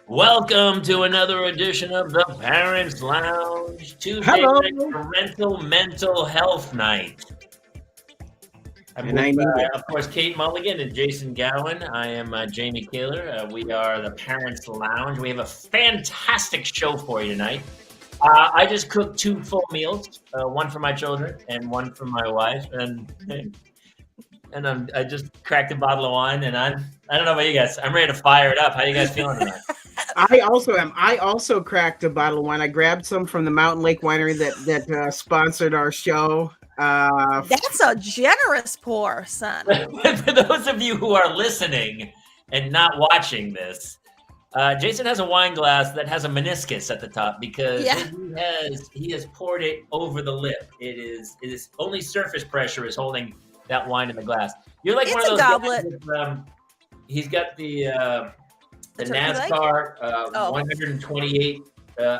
Welcome to another edition of the Parents Lounge, Tuesday Hello. night parental mental health night. I'm And I with, need it. of course, Kate Mulligan and Jason Gowan. I am Jamie Kaler. We are the Parents Lounge. We have a fantastic show for you tonight. I just cooked 2 full meals, one for my children and one for my wife, and I just cracked a bottle of wine, and I don't know about you guys. I'm ready to fire it up. How you guys feeling tonight? I also am. I also cracked a bottle of wine. I grabbed some from the Mountain Lake Winery that sponsored our show. That's a generous pour, son. For those of you who are listening and not watching this, Jason has a wine glass that has a meniscus at the top because he has poured it over the lip. It is only surface pressure is holding that wine in the glass. You're like It's one of those a goblet. guys with, he's got the NASCAR 128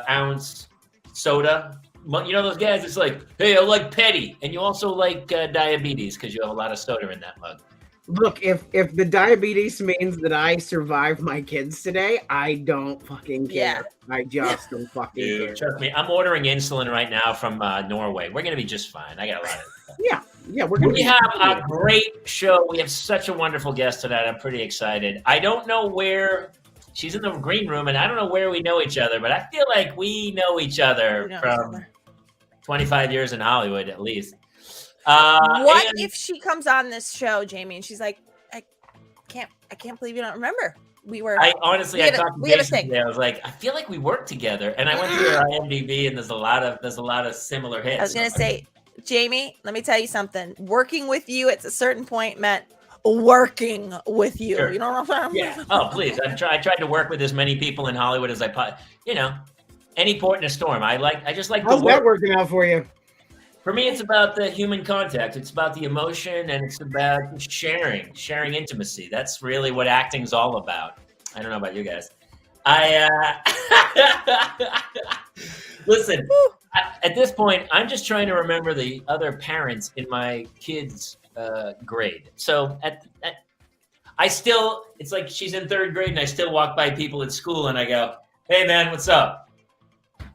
ounce soda. You know those guys? It's like, hey, I like petty, and you also like diabetes because you have a lot of soda in that mug. Look, if the diabetes means that I survived my kids today, I don't fucking care. I just don't fucking care. Trust me, I'm ordering insulin right now from Norway. We're gonna be just fine. I got a lot of Yeah, We have a great show. We have such a wonderful guest tonight. I'm pretty excited. I don't know where she's in the green room, and I don't know where we know each other, but I feel like we know each other from 25 years in Hollywood, at least. What if she comes on this show, Jamie, and she's like, I can't believe you don't remember. I talked to Jason today. I was like, I feel like we worked together, and I went through her IMDb, and there's a lot of similar hits. I was gonna say, Jamie, let me tell you something. Working with you at a certain point meant working with you. Sure. You know what I'm saying? Yeah. Oh, please. I tried to work with as many people in Hollywood as I any port in a storm. I just like How's that working out for you? For me, it's about the human contact. It's about the emotion, and it's about sharing intimacy. That's really what acting's all about. I don't know about you guys. Listen, at this point, I'm just trying to remember the other parents in my kids' grade. So it's like she's in 3rd grade, and I still walk by people at school, and I go, hey, man, what's up?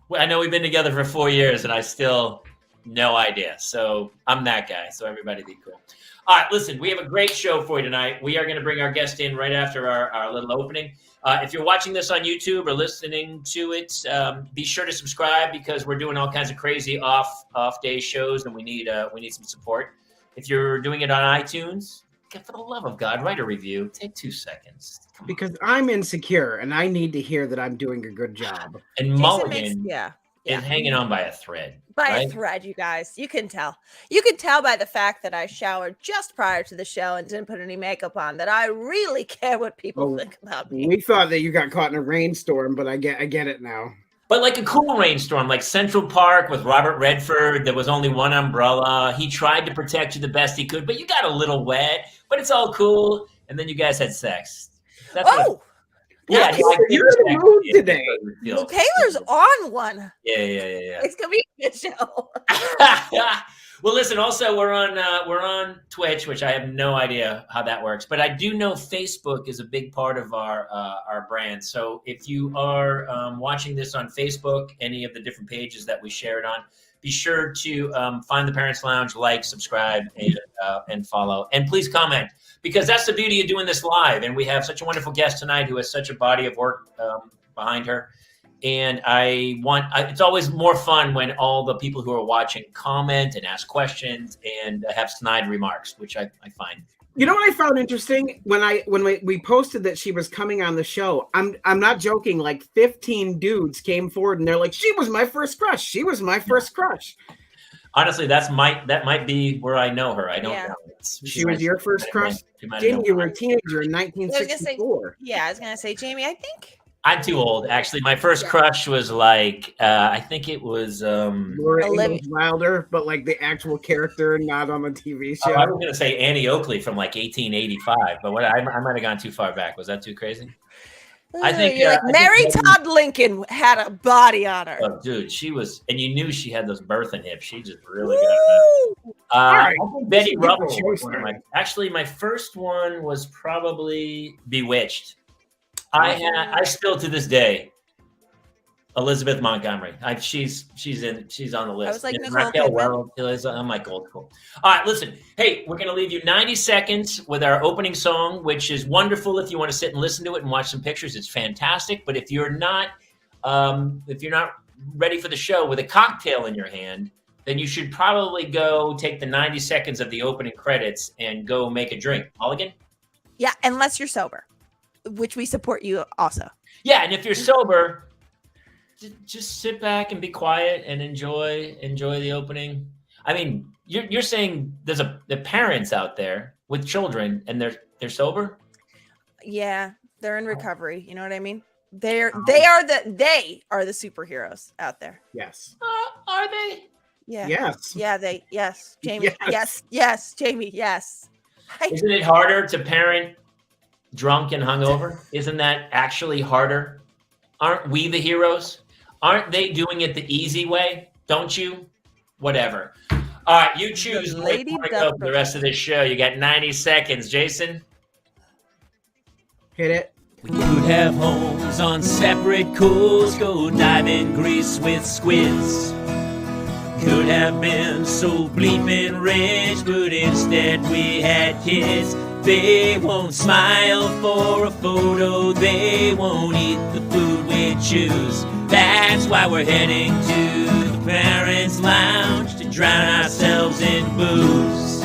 Well, I know we've been together for 4 years, and I still... no idea. So I'm that guy. So everybody be cool. All right, listen, we have a great show for you tonight. We are going to bring our guest in right after our little opening. If you're watching this on YouTube or listening to it, be sure to subscribe because we're doing all kinds of crazy off day shows, and we need some support. If you're doing it on iTunes, for the love of God, write a review. Take 2 seconds. Because I'm insecure and I need to hear that I'm doing a good job. And Mulligan is hanging on by a thread. A thread, you guys. You can tell. You can tell by the fact that I showered just prior to the show and didn't put any makeup on that I really care what people think about me. We thought that you got caught in a rainstorm, but I get it now. But like a cool rainstorm, like Central Park with Robert Redford, there was only one umbrella. He tried to protect you the best he could, but you got a little wet, but it's all cool. And then you guys had sex. Yeah, you're in the mood today. Well, Taylor's on one. Yeah. It's gonna be a good show. Well, listen. Also, we're on Twitch, which I have no idea how that works, but I do know Facebook is a big part of our brand. So if you are watching this on Facebook, any of the different pages that we share it on, be sure to find the Parents Lounge, like, subscribe, and follow, and please comment. Because that's the beauty of doing this live. And we have such a wonderful guest tonight who has such a body of work behind her. And it's always more fun when all the people who are watching comment and ask questions and have snide remarks, which I find. You know what I found interesting when we posted that she was coming on the show? I'm not joking. Like 15 dudes came forward and they're like, "She was my first crush. She was my first crush." Honestly, that might be where I know her. I don't know. She was your first crush? Jamie, you were a teenager in 1964. I was going to say, Jamie, I think. I'm too old, actually. My first crush was like, I think it was... Laura Ingalls Wilder, but like the actual character, not on the TV show. I was going to say Annie Oakley from like 1885, but I might have gone too far back. Was that too crazy? I think Mary Todd Lincoln had a body on her. Oh, dude, she was, and you knew she had those birthing hips. She just really got Right. Betty Rubble was one of my. Actually, my first one was probably Bewitched. I still to this day, Elizabeth Montgomery. She's on the list. I was like Raquel Welch. I'm like old school. All right, listen. Hey, we're gonna leave you 90 seconds with our opening song, which is wonderful if you want to sit and listen to it and watch some pictures. It's fantastic. But if you're not ready for the show with a cocktail in your hand, then you should probably go take the 90 seconds of the opening credits and go make a drink. Mulligan? Yeah, unless you're sober, which we support you also. Yeah, and if you're sober, just sit back and be quiet and enjoy the opening. I mean, you're saying there's the parents out there with children and they're sober? Yeah, they're in recovery. You know what I mean? They are the superheroes out there. Yes. Are they? Yeah. Yes. Yeah, yes. Jamie. Yes. Jamie, yes. Isn't it harder to parent drunk and hungover? Isn't that actually harder? Aren't we the heroes? Aren't they doing it the easy way? Don't you? Whatever. All right, you choose for the rest of this show. You got 90 seconds. Jason? Hit it. We could have homes on separate coasts, go dive in Greece with squids. Could have been so bleeping rich, but instead we had kids. They won't smile for a photo, they won't eat the food we choose. That's why we're heading to the parents' lounge to drown ourselves in booze.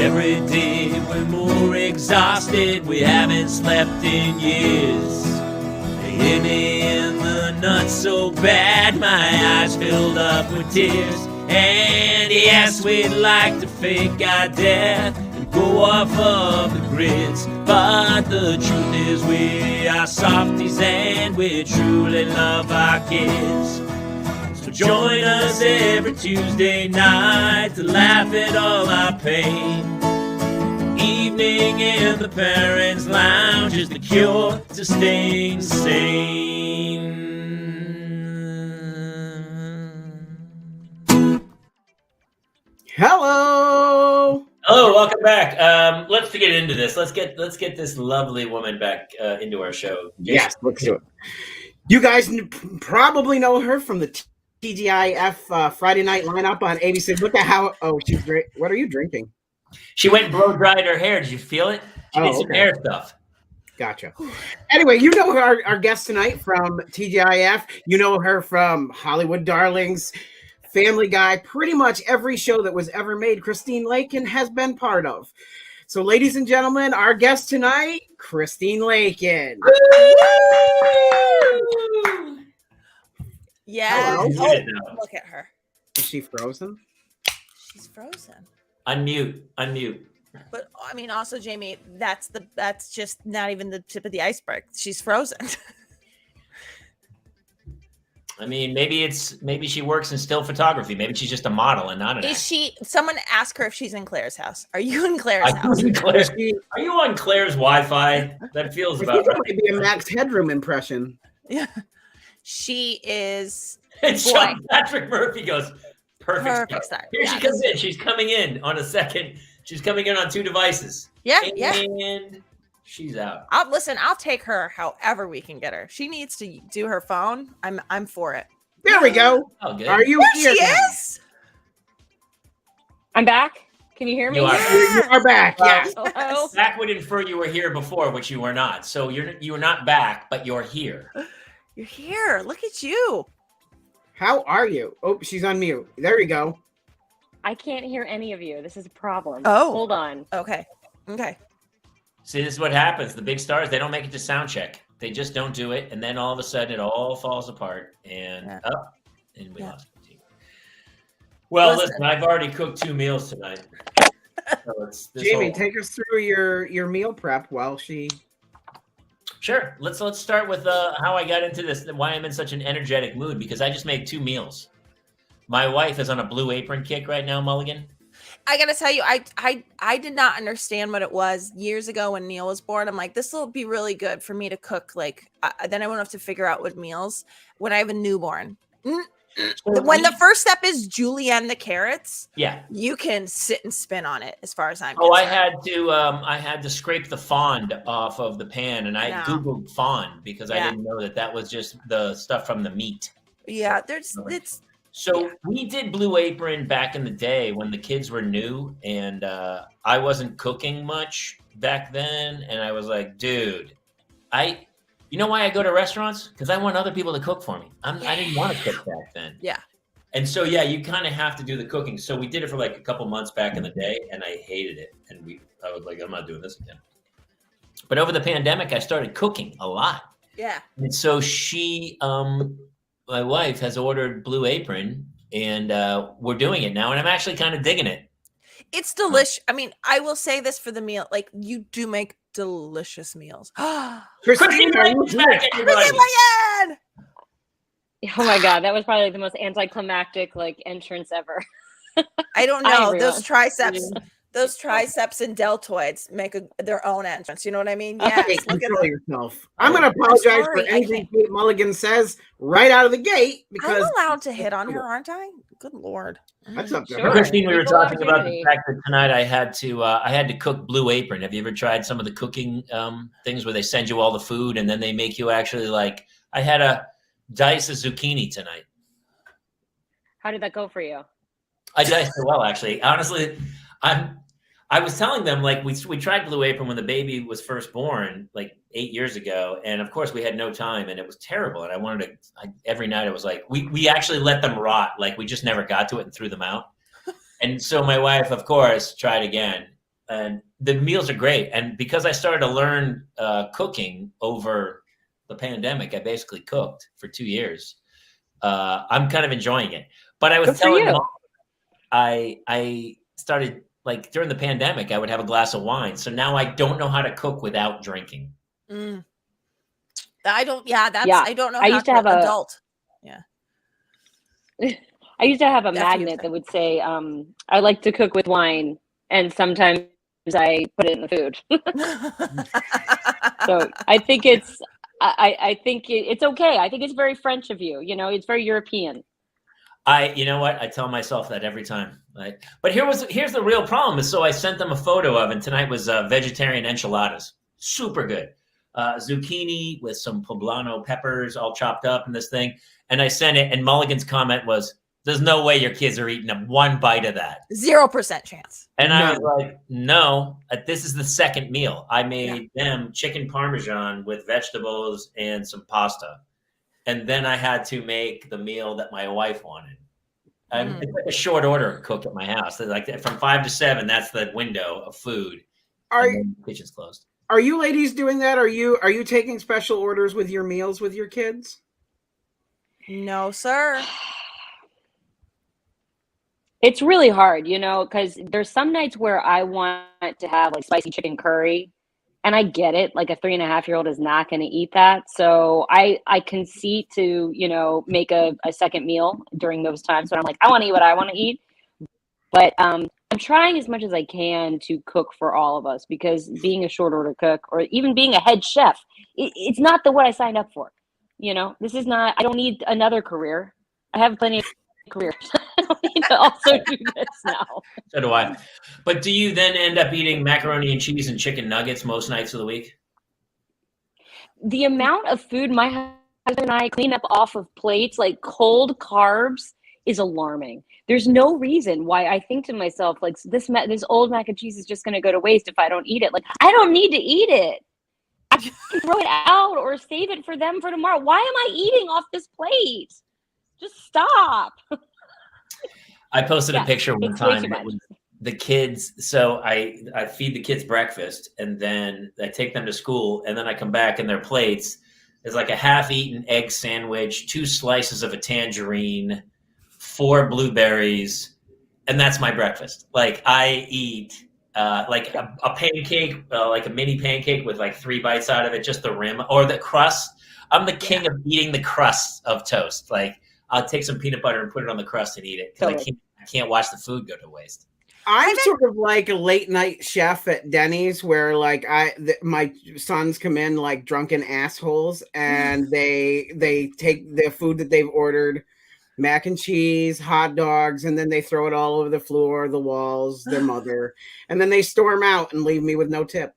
Every day we're more exhausted, we haven't slept in years. They hit me in the nuts so bad, my eyes filled up with tears. And yes, we'd like to fake our death and go off of the grids, but the truth is we are softies and we truly love our kids. So join us every Tuesday night to laugh at all our pain. Evening in the parents' lounge is the cure to staying sane. Hello, welcome back. Let's get into this. Let's get this lovely woman back into our show. Jason. Yes, let's do it. You guys probably know her from the TGIF Friday night lineup on ABC. Look at how she's great. What are you drinking? She went and blow dried her hair. Did you feel it? She did some hair stuff. Gotcha. Anyway, you know our guest tonight from TGIF. You know her from Hollywood Darlings, Family Guy, pretty much every show that was ever made, Christine Lakin has been part of. So, ladies and gentlemen, our guest tonight, Christine Lakin. Yeah. Look at her. Is she frozen? She's frozen. Unmute. But I mean, also, Jamie, that's just not even the tip of the iceberg. She's frozen. I mean, maybe she works in still photography. Maybe she's just a model and not an actor. Someone ask her if she's in Claire's house. Are you in Claire's house? Are you on Claire's Wi-Fi? That feels about right. Maybe a Max Headroom impression. Yeah. She is. And Sean Patrick Murphy goes, perfect start. Here she comes in. She's coming in on a second. She's coming in on 2 devices. Yeah, and she's out. I'll take her however we can get her. She needs to do her phone. I'm for it. There we go. Oh, good. Are you here? She is. I'm back. Can you hear me? You are back. Yes. Hello. That would infer you were here before, which you were not. So you were not back, but you're here. You're here. Look at you. How are you? Oh, she's on mute. There you go. I can't hear any of you. This is a problem. Oh. Hold on. Okay. See, this is what happens. The big stars, they don't make it to sound check. They just don't do it. And then all of a sudden it all falls apart and and we lost the team. Well, listen, I've already cooked 2 meals tonight. So Jamie, take us through your meal prep while she... Sure. Let's start with how I got into this, why I'm in such an energetic mood, because I just made 2 meals. My wife is on a Blue Apron kick right now, Mulligan. I gotta tell you, I did not understand what it was years ago when Neil was born. I'm like, this will be really good for me to cook. Like, then I won't have to figure out what meals when I have a newborn. When the first step is julienne the carrots, yeah, you can sit and spin on it. As far as I'm concerned. I had to scrape the fond off of the pan, and I googled fond because I didn't know that was just the stuff from the meat. Yeah, we did Blue Apron back in the day when the kids were new, and I wasn't cooking much back then, and I was like, dude, you know why I go to restaurants? Because I want other people to cook for me. I didn't want to cook back then. Yeah. And so, you kind of have to do the cooking. So we did it for like a couple months back in the day, and I hated it. And I was like, I'm not doing this again. But over the pandemic, I started cooking a lot. Yeah. And so my wife has ordered Blue Apron, and we're doing it now. And I'm actually kind of digging it. It's delicious. I mean, I will say this for the meal. Like, you do make delicious meals. Christine Lakin! Oh my God, that was probably the most anticlimactic entrance ever. I don't know. Those triceps and deltoids make their own entrance. You know what I mean? Yeah. Control yourself. I'm going to apologize for anything Kate Mulligan says right out of the gate because I'm allowed to hit on her, aren't I? Good Lord. That's up to her. Christine, we were talking about the fact that tonight I had to cook Blue Apron. Have you ever tried some of the cooking things where they send you all the food and then they make you actually I had to dice a zucchini tonight. How did that go for you? I diced it well, actually. Honestly, I was telling them we tried Blue Apron when the baby was first born 8 years ago, and of course we had no time and it was terrible. And I wanted to every night I was like, we actually let them rot, we just never got to it and threw them out. And so my wife, of course, tried again, and the meals are great. And because I started to learn cooking over the pandemic, I basically cooked for 2 years. I'm kind of enjoying it. But I was telling them, I started. During the pandemic, I would have a glass of wine. So now I don't know how to cook without drinking. I don't know. I used to have an adult. Yeah. I used to have a magnet that would say, I like to cook with wine. And sometimes I put it in the food. So I think it's okay. I think it's very French of you. It's very European. You know what? I tell myself that every time. But here's the real problem. So I sent them a photo of, and tonight was vegetarian enchiladas. Super good. Zucchini with some poblano peppers all chopped up in this thing. And I sent it, and Mulligan's comment was, there's no way your kids are eating one bite of that. 0% chance. And I was like, no, this is the second meal. I made them chicken parmesan with vegetables and some pasta. And then I had to make the meal that my wife wanted. It's like a short order cook at my house. From 5 to 7, that's the window of food. The kitchen's closed. Are you ladies doing that? Are you taking special orders with your meals with your kids? No, sir. It's really hard, because there's some nights where I want to have spicy chicken curry. And I get it. A 3.5-year-old is not going to eat that. So I concede to, make a second meal during those times. But I'm I want to eat what I want to eat. But I'm trying as much as I can to cook for all of us, because being a short order cook or even being a head chef, it's not what I signed up for. This is not, I don't need another career. I have plenty of careers. I don't need to also do this now. So do I. But do you then end up eating macaroni and cheese and chicken nuggets most nights of the week? The amount of food my husband and I clean up off of plates, cold carbs, is alarming. There's no reason why I think to myself, this old mac and cheese is just going to go to waste if I don't eat it. I don't need to eat it. I can throw it out or save it for them for tomorrow. Why am I eating off this plate? Just stop. I posted a picture one time with the kids. So I feed the kids breakfast, and then I take them to school, and then I come back, and their plates is a half-eaten egg sandwich, 2 slices of a tangerine, 4 blueberries, and that's my breakfast. I eat a pancake, a mini pancake with 3 bites out of it, just the rim or the crust. I'm the king of eating the crust of toast. I'll take some peanut butter and put it on the crust and eat it because I can't watch the food go to waste. I'm sort of like a late night chef at Denny's where my sons come in drunken assholes and they take the food that they've ordered, mac and cheese, hot dogs, and then they throw it all over the floor, the walls, their mother, and then they storm out and leave me with no tip.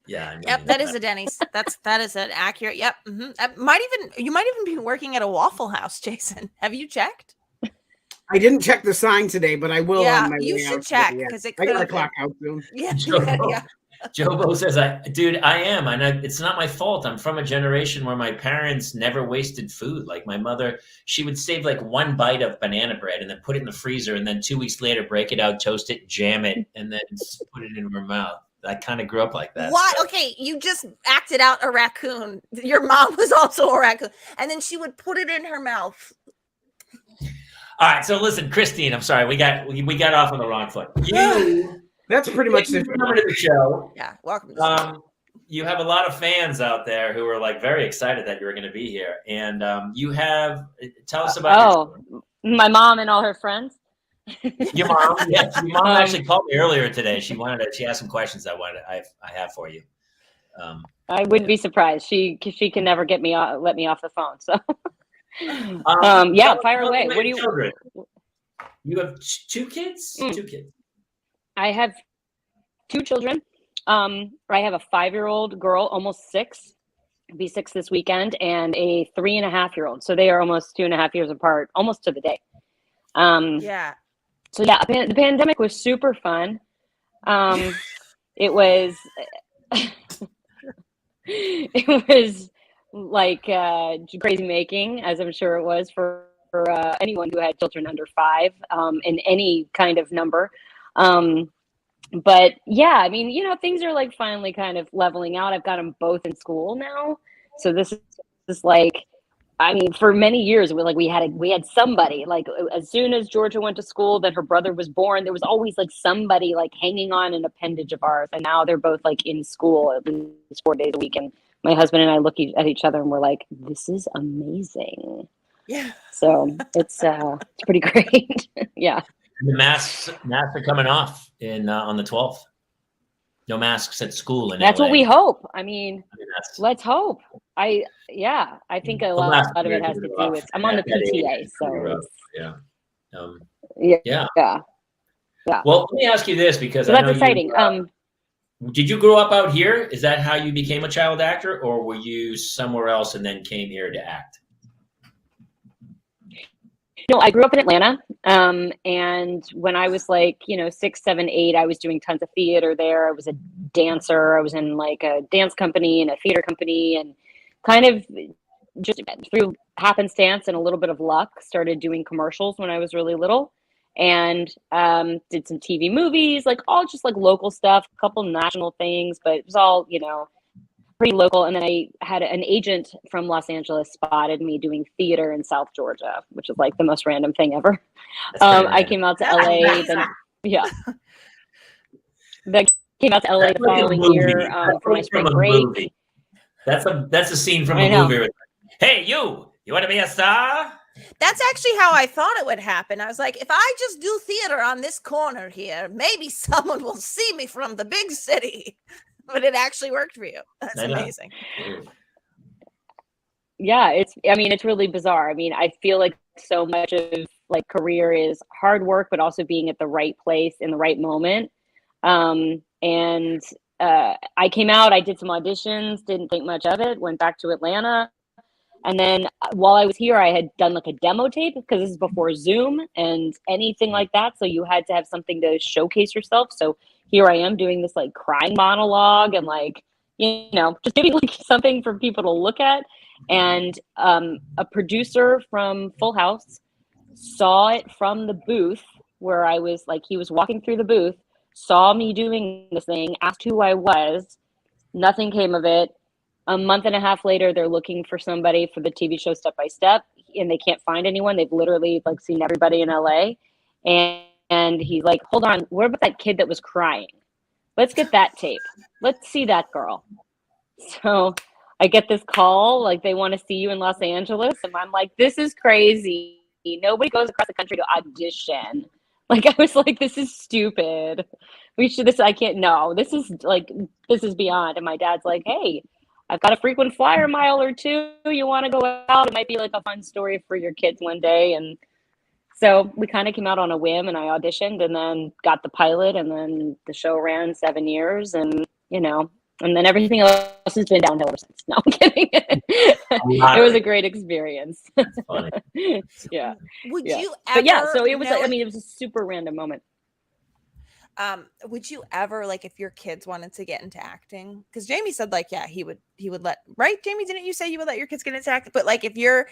Yeah. I mean, yep, that is a Denny's. That is an accurate. Yep. You might even be working at a Waffle House, Jason. Have you checked? I didn't check the sign today, but I will. Yeah, on my you way should out check today, because it I could. got to clock out soon. Yeah, Jobo, yeah. Jobo says, dude, I am. And it's not my fault. I'm from a generation where my parents never wasted food. Like my mother, she would save like one bite of banana bread and then put it in the freezer. And then 2 weeks later, break it out, toast it, jam it, and then put it in her mouth. I kind of grew up like that. What? So. Okay, you just acted out a raccoon. Your mom was also a raccoon. And then she would put it in her mouth. All right, so listen, Christine, I'm sorry. We got off on the wrong foot. That's pretty much the coming to the show. Yeah, welcome to the show. You have a lot of fans out there who are like very excited that you were going to be here. And tell us about my mom and all her friends. Your mom, yes. Your mom actually called me earlier today. She asked some questions I have for you. I wouldn't be surprised. She can never let me off the phone. So fire away. What do you? Children. You have 2 kids. 2 kids. I have 2 children. I have a 5-year-old girl, almost 6, be 6 this weekend, and a 3.5-year-old. So they are almost 2.5 years apart, almost to the day. Yeah. So yeah, the pandemic was super fun. It was like crazy making, as I'm sure it was for anyone who had children under 5 in any kind of number. But yeah, I mean, things are like finally kind of leveling out. I've got them both in school now, so this is like, I mean, for many years we had somebody, like as soon as Georgia went to school, then her brother was born. There was always like somebody like hanging on an appendage of ours, and now they're both like in school at least 4 days a week. And my husband and I look at each other and we're like, "This is amazing." Yeah. So it's pretty great. Yeah. The masks are coming off on the 12th. No masks at school in That's LA. what we hope. I mean let's hope. I think a lot of it has to do with I'm on the PTA, so yeah. Well, let me ask you this because that's exciting. Did you grow up out here? Is that how you became a child actor, or were you somewhere else and then came here to act? No, I grew up in Atlanta. And when I was like, 6, 7, 8, I was doing tons of theater there. I was a dancer. I was in like a dance company and a theater company, and kind of just through happenstance and a little bit of luck, started doing commercials when I was really little, and did some TV movies, like all just like local stuff, a couple national things, but it was all, pretty local. And then I had an agent from Los Angeles spotted me doing theater in South Georgia, which is like the most random thing ever. I came out to LA. Then came out to LA the following year for my spring break. That's a scene from a movie. Hey, you want to be a star? That's actually how I thought it would happen. I was like, if I just do theater on this corner here, maybe someone will see me from the big city. But it actually worked for you. That's amazing. Yeah, it's really bizarre. I mean, I feel like so much of like career is hard work, but also being at the right place in the right moment. I came out, I did some auditions, didn't think much of it, went back to Atlanta. And then while I was here, I had done like a demo tape, because this is before Zoom and anything like that. So you had to have something to showcase yourself. So here I am doing this like crying monologue and like, just doing like something for people to look at. And a producer from Full House saw it from the booth where I was, like, he was walking through the booth, saw me doing this thing, asked who I was. Nothing came of it. A month and a half later, they're looking for somebody for the TV show Step by Step, and they can't find anyone. They've literally like seen everybody in LA. And he's like, hold on, what about that kid that was crying? Let's get that tape. Let's see that girl. So I get this call, like, they want to see you in Los Angeles. And I'm like, this is crazy. Nobody goes across the country to audition. Like, I was like, this is stupid. This is beyond. And my dad's like, hey, I've got a frequent flyer mile or two. You want to go out? It might be like a fun story for your kids one day. And so we kind of came out on a whim, and I auditioned and then got the pilot, and then the show ran 7 years, and and then everything else has been downhill ever since. No, I'm kidding. It was a great experience. That's funny. Yeah. Would you ever? But yeah, so it was. It was a super random moment. Would you ever, like, if your kids wanted to get into acting? Because Jamie said, like, yeah, he would let. Right, Jamie? Didn't you say you would let your kids get into acting? But like, if you're,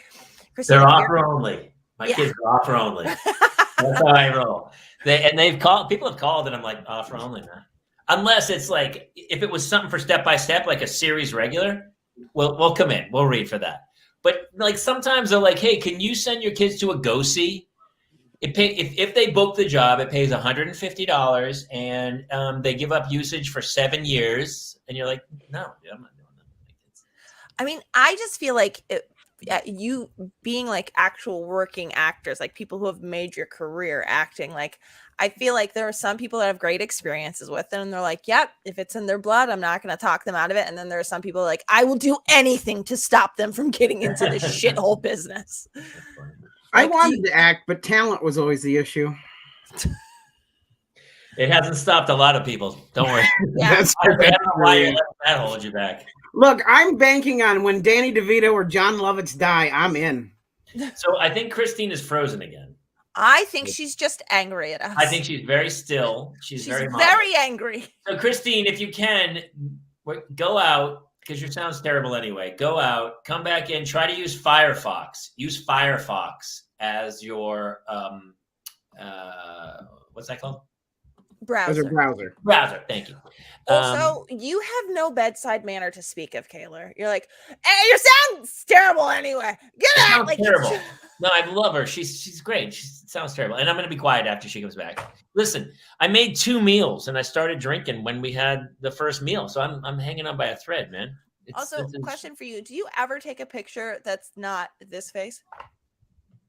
Christine, they're offer only. My kids are offer only. That's how I roll. They've called. People have called, and I'm like, offer only, man. Unless it's like, if it was something for step by step, like a series regular, we'll come in. We'll read for that. But like sometimes they're like, hey, can you send your kids to a go-see? If they book the job, it pays $150, and they give up usage for 7 years. And you're like, no, I'm not doing that. I mean, I just feel like you being like actual working actors, like people who have made your career acting, like I feel like there are some people that have great experiences with it, and they're like, yep, if it's in their blood, I'm not going to talk them out of it. And then there are some people like, I will do anything to stop them from getting into this shithole business. I wanted to act, but talent was always the issue. It hasn't stopped a lot of people. Don't worry. Yeah. I don't know why you let that hold you back. Look, I'm banking on when Danny DeVito or John Lovitz die, I'm in. So I think Christine is frozen again. I think she's just angry at us. I think she's very still. She's very angry. So Christine, if you can, go out, because your sound's terrible anyway. Go out, come back in, try to use Firefox. Use Firefox as your, what's that called? Browser, thank you. Also, you have no bedside manner to speak of, Kaylor. You're like, hey, your sound's terrible anyway. Get out! Like, terrible. No, I love her. She's great. She sounds terrible. And I'm going to be quiet after she comes back. Listen, I made 2 meals, and I started drinking when we had the first meal. So I'm hanging on by a thread, man. Question for you: do you ever take a picture that's not this face?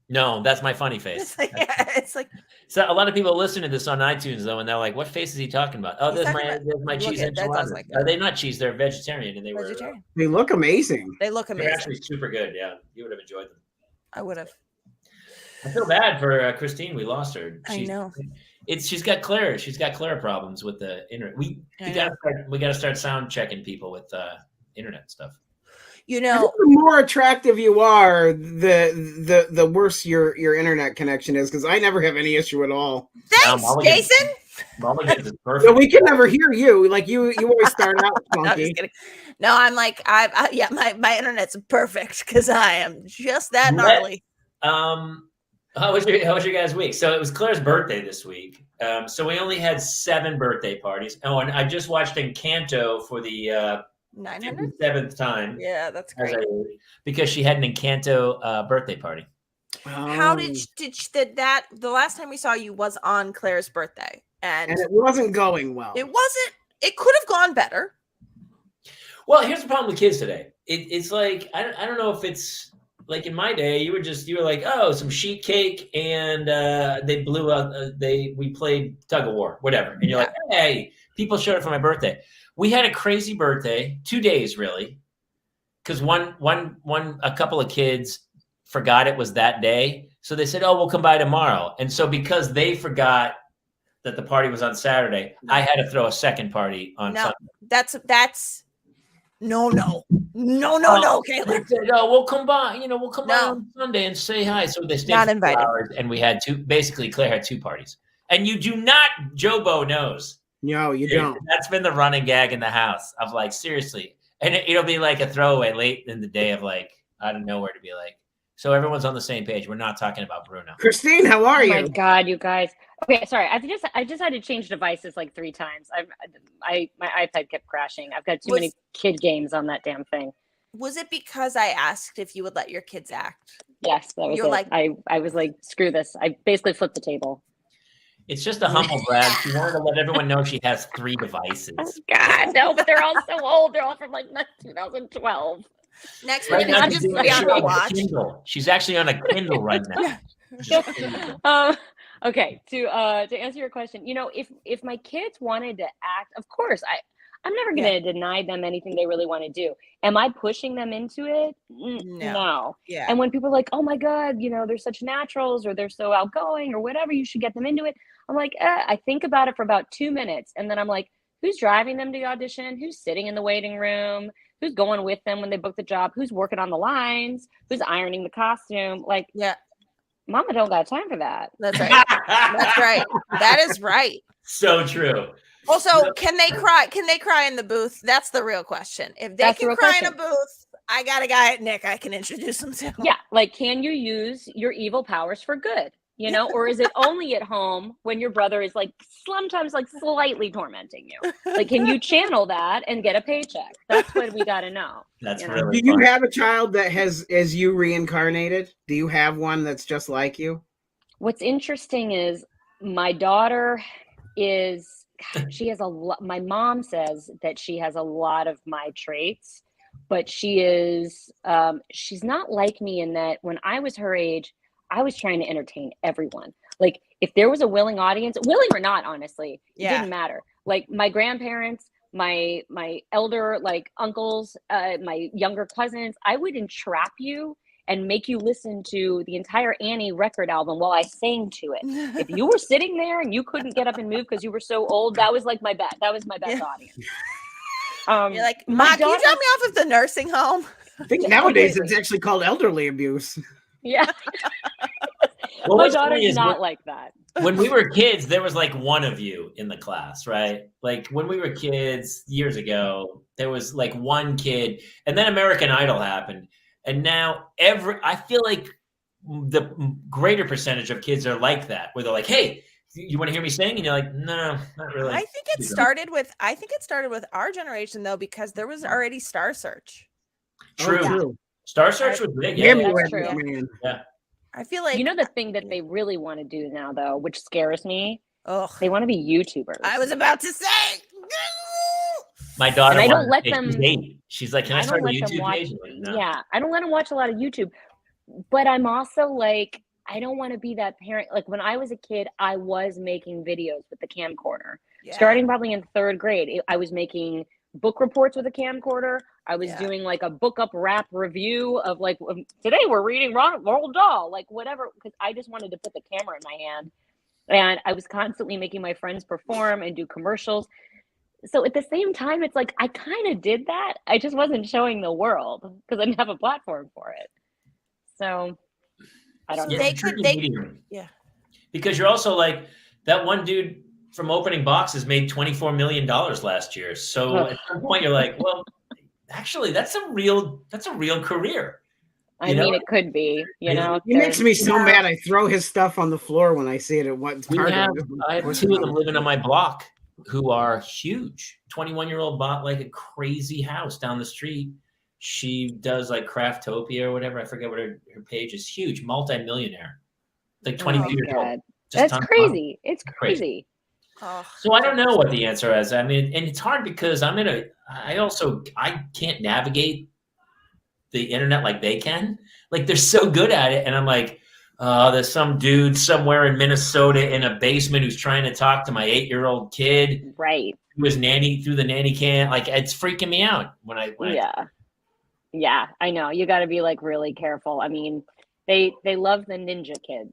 No, that's my funny face. It's like so. A lot of people listen to this on iTunes though, and they're like, "What face is he talking about?" Oh, there's my cheese enchiladas. Are they not cheese? They're vegetarian, and they were. They look amazing. They're actually super good. Yeah, you would have enjoyed them. I would have. I feel bad for Christine. We lost her. I know. She's got Claire. She's got Claire problems with the internet. We got to start sound checking people with internet stuff. You know, the more attractive you are, the worse your internet connection is, because I never have any issue at all. Thanks, Jason. So we can never hear you. Like you always start out funky. No, I'm like, my internet's perfect because I am just that gnarly. How was your guys' week? So it was Claire's birthday this week. So we only had 7 birthday parties. Oh, and I just watched Encanto for the 907th time. Yeah, that's great. Because she had an Encanto birthday party. How did that? The last time we saw you was on Claire's birthday, and it wasn't going well. It wasn't. It could have gone better. Well, here's the problem with kids today. It's like I don't know if it's like in my day. You were like, oh, some sheet cake, and they blew out. We played tug of war, whatever, and you're like, hey, people showed up for my birthday. We had a crazy birthday, 2 days really, because a couple of kids forgot it was that day. So they said, oh, we'll come by tomorrow. And so because they forgot that the party was on Saturday, I had to throw a second party on Sunday. That's no, Caitlin. Said, oh, we'll come by, we'll come by on Sunday and say hi. So they stayed not for invited. 2 hours, and we had basically Claire had 2 parties. And you do not, Jobo knows. No, you don't. That's been the running gag in the house of like, seriously. And it'll be like a throwaway late in the day of like, I don't know where to be like. So everyone's on the same page. We're not talking about Bruno. Christine, how are you? Oh my God, you guys. Okay, sorry. I just had to change devices like 3 times. My iPad kept crashing. I've got too many kid games on that damn thing. Was it because I asked if you would let your kids act? Yes, that was it. Like, I was like, screw this. I basically flipped the table. It's just a humble brag. She wanted to let everyone know she has 3 devices. Oh, God, no, but they're all so old. They're all from like 2012. Next week, I'm just be on her watch. Kindle. She's actually on a Kindle right now. Okay, to answer your question, if my kids wanted to act, of course, I'm never going to deny them anything they really want to do. Am I pushing them into it? No. Yeah. And when people are like, oh my God, you know, they're such naturals or they're so outgoing or whatever, you should get them into it. I'm like, I think about it for about 2 minutes. And then I'm like, who's driving them to the audition? Who's sitting in the waiting room? Who's going with them when they book the job? Who's working on the lines? Who's ironing the costume? Like, Mama don't got time for that. That's right. That's right. That is right. So true. Also, can they cry? Can they cry in the booth? That's the real question. If they can cry in a booth, I got a guy at Nick I can introduce him to. Yeah, like, can you use your evil powers for good? You know, or is it only at home when your brother is like sometimes like slightly tormenting you? Like, can you channel that and get a paycheck? That's what we got to know. That's you know? really Do you fun. have a child that has you reincarnated? Do you have one that's just like you? What's interesting is my daughter she has a lot. My mom says that she has a lot of my traits, but she is she's not like me in that when I was her age, I was trying to entertain everyone. Like, if there was a willing audience, willing or not, honestly, it didn't matter. Like, my grandparents, my elder, like, uncles, my younger cousins, I would entrap you and make you listen to the entire Annie record album while I sang to it. If you were sitting there and you couldn't get up and move because you were so old, that was like my best. That was my best audience. You're like, Ma, can you drop me off at the nursing home? I think nowadays it's actually called elderly abuse. Yeah. Well, my daughter's not like that. When we were kids, there was like one of you in the class, right? Like, when we were kids years ago, there was like one kid, and then American Idol happened. And now I feel like the greater percentage of kids are like that, where they're like, hey, you want to hear me sing? And you're like, no, not really. I think it started with our generation though, because there was already Star Search. True. Oh, true. Star Search was big. That's true. Yeah. I feel like, you know, the thing that they really want to do now, though, which scares me, ugh, they want to be YouTubers. I was about to say. My daughter, and I don't let them. She's like, can I start a YouTube page? Like, no. Yeah, I don't let them watch a lot of YouTube. But I'm also like, I don't want to be that parent. Like, when I was a kid, I was making videos with the camcorder. Yeah. Starting probably in 3rd grade, I was making book reports with a camcorder. I was doing like a book up rap review of like, today we're reading Roald Dahl, like whatever, because I just wanted to put the camera in my hand. And I was constantly making my friends perform and do commercials. So at the same time, it's like, I kind of did that. I just wasn't showing the world because I didn't have a platform for it. So I don't know. Because you're also like, that one dude from Opening Boxes made $24 million last year. So at some point you're like, well, actually that's a real career. I mean, it could be, you know. He makes me so mad. I throw his stuff on the floor when I see it at one time. I have 2 of them living on my block who are huge. 21-year-old bought like a crazy house down the street. She does like Craftopia or whatever. I forget what her page is. Huge, multi-millionaire. Like 22 years old. That's crazy. It's crazy. Oh, so I don't know what the answer is. I mean, and it's hard because I can't navigate the internet like they can. Like, they're so good at it. And I'm like, there's some dude somewhere in Minnesota in a basement who's trying to talk to my 8-year-old kid. Right. Who was nanny through the nanny can. Like, it's freaking me out when I Yeah, I know. You got to be like really careful. I mean, they love the ninja kids.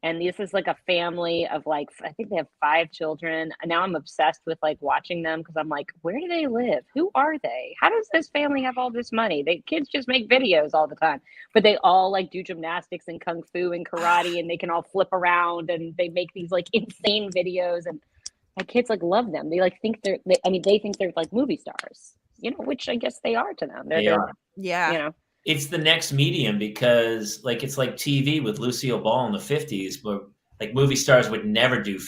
And this is like a family of like, I think they have 5 children. And now I'm obsessed with like watching them because I'm like, where do they live? Who are they? How does this family have all this money? Kids just make videos all the time, but they all like do gymnastics and kung fu and karate, and they can all flip around and they make these like insane videos. And my kids like love them. They like think they think they're like movie stars, you know, which I guess they are to them. They are. Yeah. You know. It's the next medium because like it's like TV with Lucille Ball in the 50s, where like movie stars would never do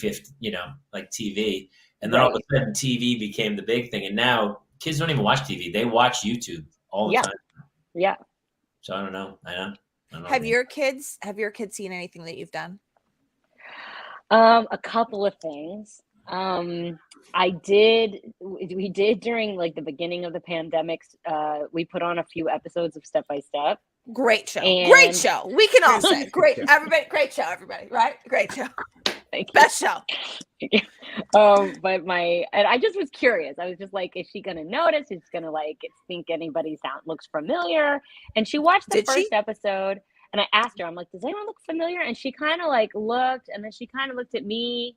like TV. And then all of a sudden TV became the big thing. And now kids don't even watch TV. They watch YouTube all the time. Yeah. So I don't know. I don't know. Have your kids seen anything that you've done? A couple of things. We did during like the beginning of the pandemic. We put on a few episodes of Step by Step. Great show. Great show. We can all say great. Everybody, great show, everybody, right? Great show. Best show. But I just was curious. I was just like, is she gonna notice? Is she gonna like think anybody looks familiar? And she watched the first episode, and I asked her, I'm like, does anyone look familiar? And she kind of like looked, and then she kind of looked at me,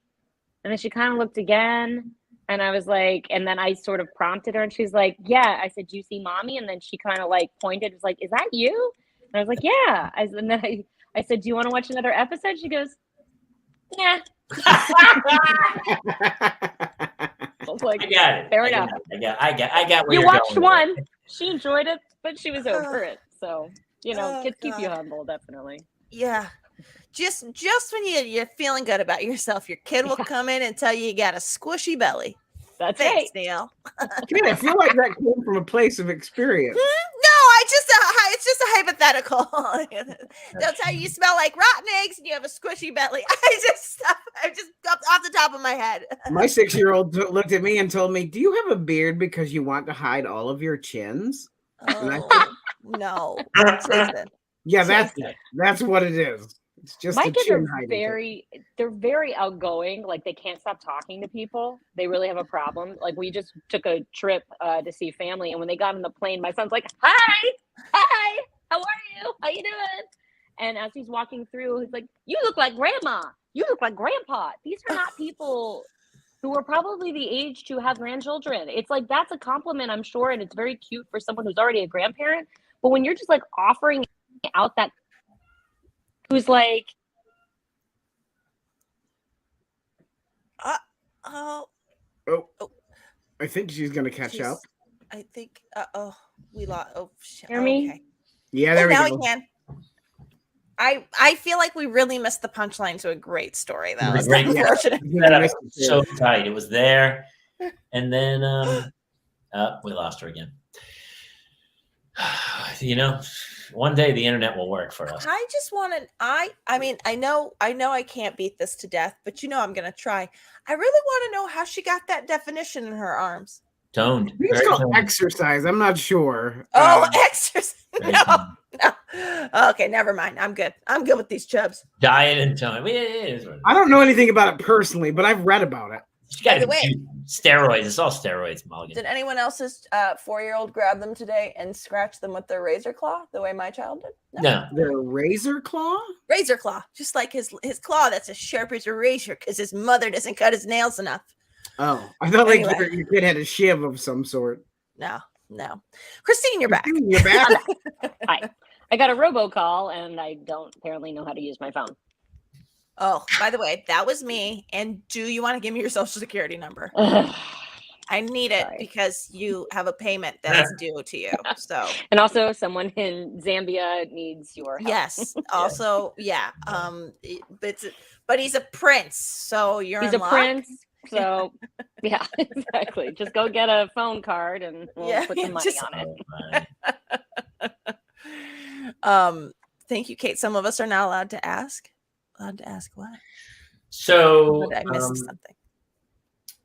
and then she kind of looked again. And I was like, and then I sort of prompted her, and she's like, yeah. I said, do you see mommy? And then she kind of like pointed, was like, is that you? And I was like, yeah. And then I said, do you want to watch another episode? She goes, yeah. I was like, I got it. Fair enough. I got where you you're watched going one. She enjoyed it, but she was over it. So, kids keep you humble, definitely. Yeah. Just when you're feeling good about yourself, your kid will come in and tell you got a squishy belly. That's Thanks, right. Neil. I feel like that came from a place of experience. No, it's just a hypothetical. They'll tell you smell like rotten eggs and you have a squishy belly. I just off the top of my head. My 6-year-old looked at me and told me, do you have a beard because you want to hide all of your chins? Oh, no. Yeah, that's what it is. It's just my kids are they're very outgoing. Like they can't stop talking to people. They really have a problem. Like we just took a trip to see family, and when they got on the plane, my son's like, hi, how are you? How you doing? And as he's walking through, he's like, you look like grandma. You look like grandpa. These are not people who are probably the age to have grandchildren. It's like, that's a compliment, I'm sure. And it's very cute for someone who's already a grandparent. But when you're just like offering out that who's like, I think she's gonna catch up. I think. We lost. Oh, shit. Hear me? Okay. Yeah, there we now go. We can. I feel like we really missed the punchline to a great story, though. It's unfortunate. So tight. It was there, and then we lost her again. One day the internet will work for us. I just wanted. I mean, I know I can't beat this to death, but I'm gonna try. I really want to know how she got that definition in her arms. Toned. It's called exercise. I'm not sure. Exercise. No. Okay, never mind. I'm good. I'm good with these chubs. Diet and tone. I don't know anything about it personally, but I've read about it. She got steroids. It's all steroids, Mulligan. Did anyone else's 4-year-old grab them today and scratch them with their razor claw the way my child did? No. Their razor claw? Razor claw. Just like his claw that's as sharp as a razor because his mother doesn't cut his nails enough. Oh, I thought your kid had a shiv of some sort. No. Christine, you're back. You're back? Hi. I got a robocall and I don't apparently know how to use my phone. Oh, by the way, that was me. And do you want to give me your social security number? I need it because you have a payment that is due to you. So, and also someone in Zambia needs your help. Yes. Also, yeah. But he's a prince, so he's a prince. So, yeah, exactly. Just go get a phone card and we'll put some money on it. Thank you, Kate. Some of us are not allowed to ask. Allowed to ask what? So I missed something.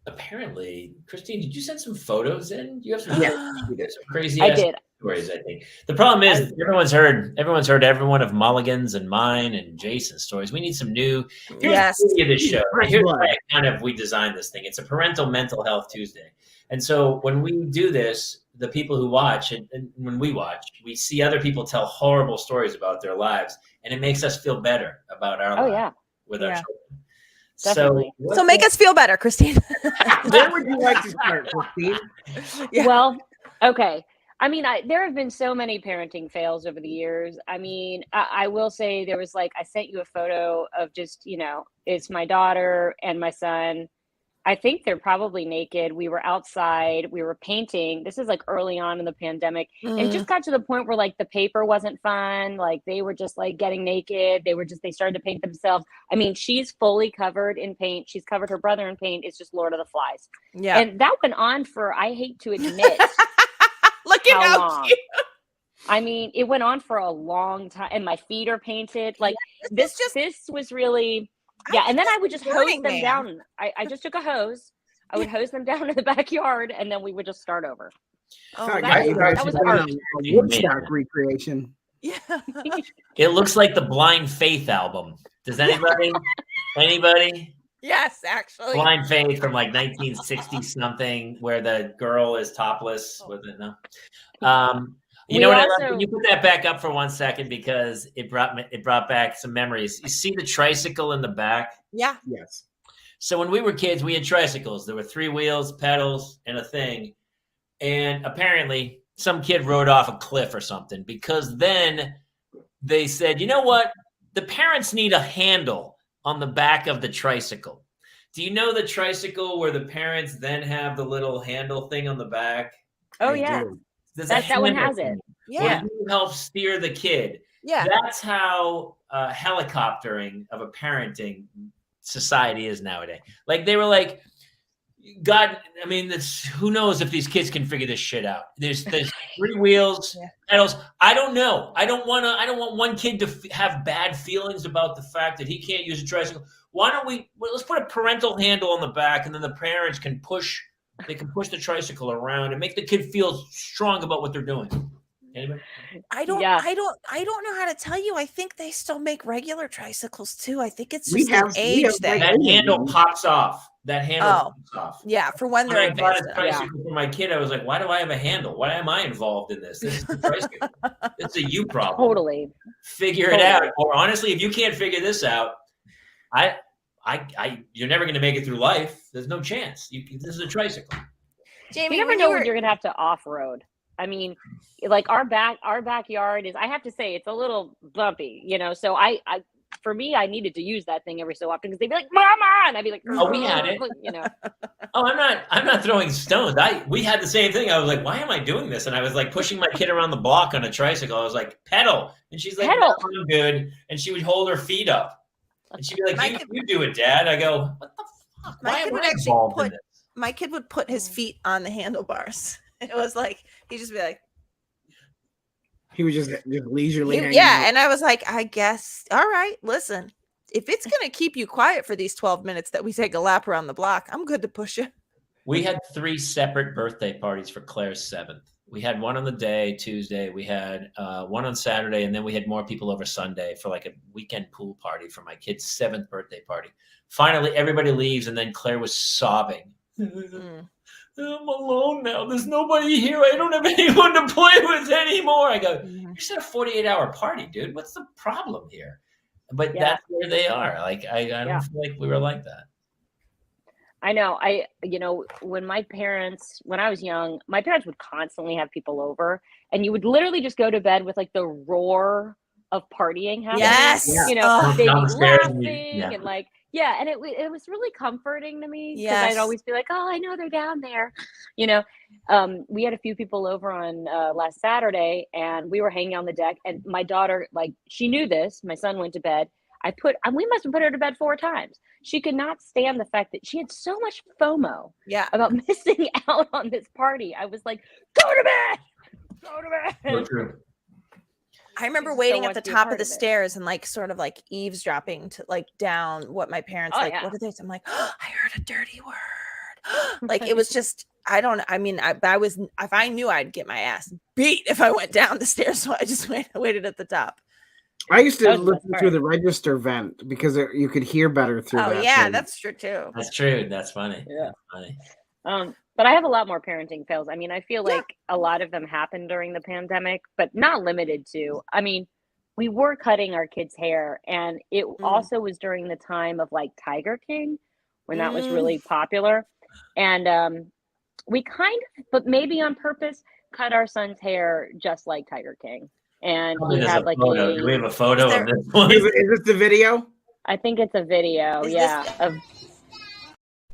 Apparently, Christine, did you send some photos in? You have some, some crazy stories, I think. The problem is everyone's heard every one of Mulligan's and mine and Jason's stories. We need some new. Here's the of this show. Here's why we designed this thing. It's a parental mental health Tuesday. And so when we do this, the people who watch and when we watch, we see other people tell horrible stories about their lives, and it makes us feel better about our lives with our children. Definitely. So make us feel better, Christine. Where would you like to start, Christine? Well, okay. I mean, there have been so many parenting fails over the years. I mean, I will say there was I sent you a photo of just, it's my daughter and my son. I think they're probably naked. We were outside. We were painting. This is early on in the pandemic. And it just got to the point where the paper wasn't fun. They were just getting naked. They started to paint themselves. I mean, she's fully covered in paint. She's covered her brother in paint. It's just Lord of the Flies. Yeah. And that went on for, I hate to admit. Look at how long. Cute. I mean, it went on for a long time. And my feet are painted. This was really... Yeah, and then I would just hose them down. I just took a hose. I would hose them down in the backyard, and then we would just start over. Oh, that was art. Woodstock recreation. Yeah. It looks like the Blind Faith album. Does anybody? Yes, actually. Blind Faith from like 1960 something, where the girl is topless with it. No. You know what? Can you put that back up for 1 second, because it brought back some memories. You see the tricycle in the back? Yeah. Yes. So when we were kids, we had tricycles. There were 3 wheels, pedals, and a thing. And apparently, some kid rode off a cliff or something, because then they said, you know what? The parents need a handle on the back of the tricycle. Do you know the tricycle where the parents then have the little handle thing on the back? Oh, yeah. That one has it. Yeah. You help steer the kid. Yeah. That's how helicoptering of a parenting society is nowadays. Like, they were like, God, I mean, who knows if these kids can figure this shit out. There's 3 wheels, pedals. I don't know. I don't want one kid to have bad feelings about the fact that he can't use a tricycle. Why don't let's put a parental handle on the back, and then the parents can push the tricycle around and make the kid feel strong about what they're doing. Anybody? I don't know how to tell you. I think they still make regular tricycles too. I think it's just an age thing. That handle pops off. Pops off. Yeah, for when they're I bought a tricycle for my kid, I was like, why do I have a handle? Why am I involved in this? This is the tricycle. It's a you problem. Totally. Figure it out. Or honestly, if you can't figure this out, you're never going to make it through life. There's no chance. This is a tricycle. Jamie, you never know when you're going to have to off-road. I mean, like our backyard is, I have to say, it's a little bumpy, so for me, I needed to use that thing every so often, because they'd be like, Mama, and I'd be like, oh, we had it. Oh, I'm not throwing stones. We had the same thing. I was like, why am I doing this? And I was like pushing my kid around the block on a tricycle. I was like, pedal. And she's like, no, I'm good. And she would hold her feet up. And she'd be like, you do it, Dad. I go, what the fuck? My kid would put his feet on the handlebars. It was like, he'd just be like, he was just leisurely hanging out. out. And I was like, I guess, all right, listen, if it's going to keep you quiet for these 12 minutes that we take a lap around the block, I'm good to push you. We had 3 separate birthday parties for Claire's 7th. We had one on the day, Tuesday. We had one on Saturday, and then we had more people over Sunday for like a weekend pool party for my kid's 7th birthday party. Finally, everybody leaves, and then Claire was sobbing. I'm alone now. There's nobody here. I don't have anyone to play with anymore. I go, you said a 48-hour party, dude. What's the problem here? But that's where they are. Like, I don't feel like we were like that. I know. When I was young, my parents would constantly have people over, and you would literally just go to bed with like the roar of partying happening. Yes. They'd be laughing and like, and it was really comforting to me, because I'd always be like, oh, I know they're down there. We had a few people over on last Saturday, and we were hanging on the deck, and my daughter, like, she knew this. My son went to bed. We must have put her to bed 4 times. She could not stand the fact that she had so much FOMO about missing out on this party. I was like, go to bed. So true. I remember waiting at the top of the stairs and like sort of like eavesdropping to like down what my parents what did they say? I'm like, oh, I heard a dirty word. Like, it was just, I was, if I knew, I'd get my ass beat if I went down the stairs. So I just waited at the top. I used to listen through the register vent because you could hear better through that. Oh, yeah, that's true too. That's true. That's funny. Yeah. That's funny. But I have a lot more parenting fails. I mean, I feel like a lot of them happened during the pandemic, but not limited to. I mean, we were cutting our kids' hair, and it also was during the time of like Tiger King, when that was really popular. And we kind of, but maybe on purpose, cut our son's hair just like Tiger King. And we have like do we have a photo of this one? Is this the video? I think it's a video.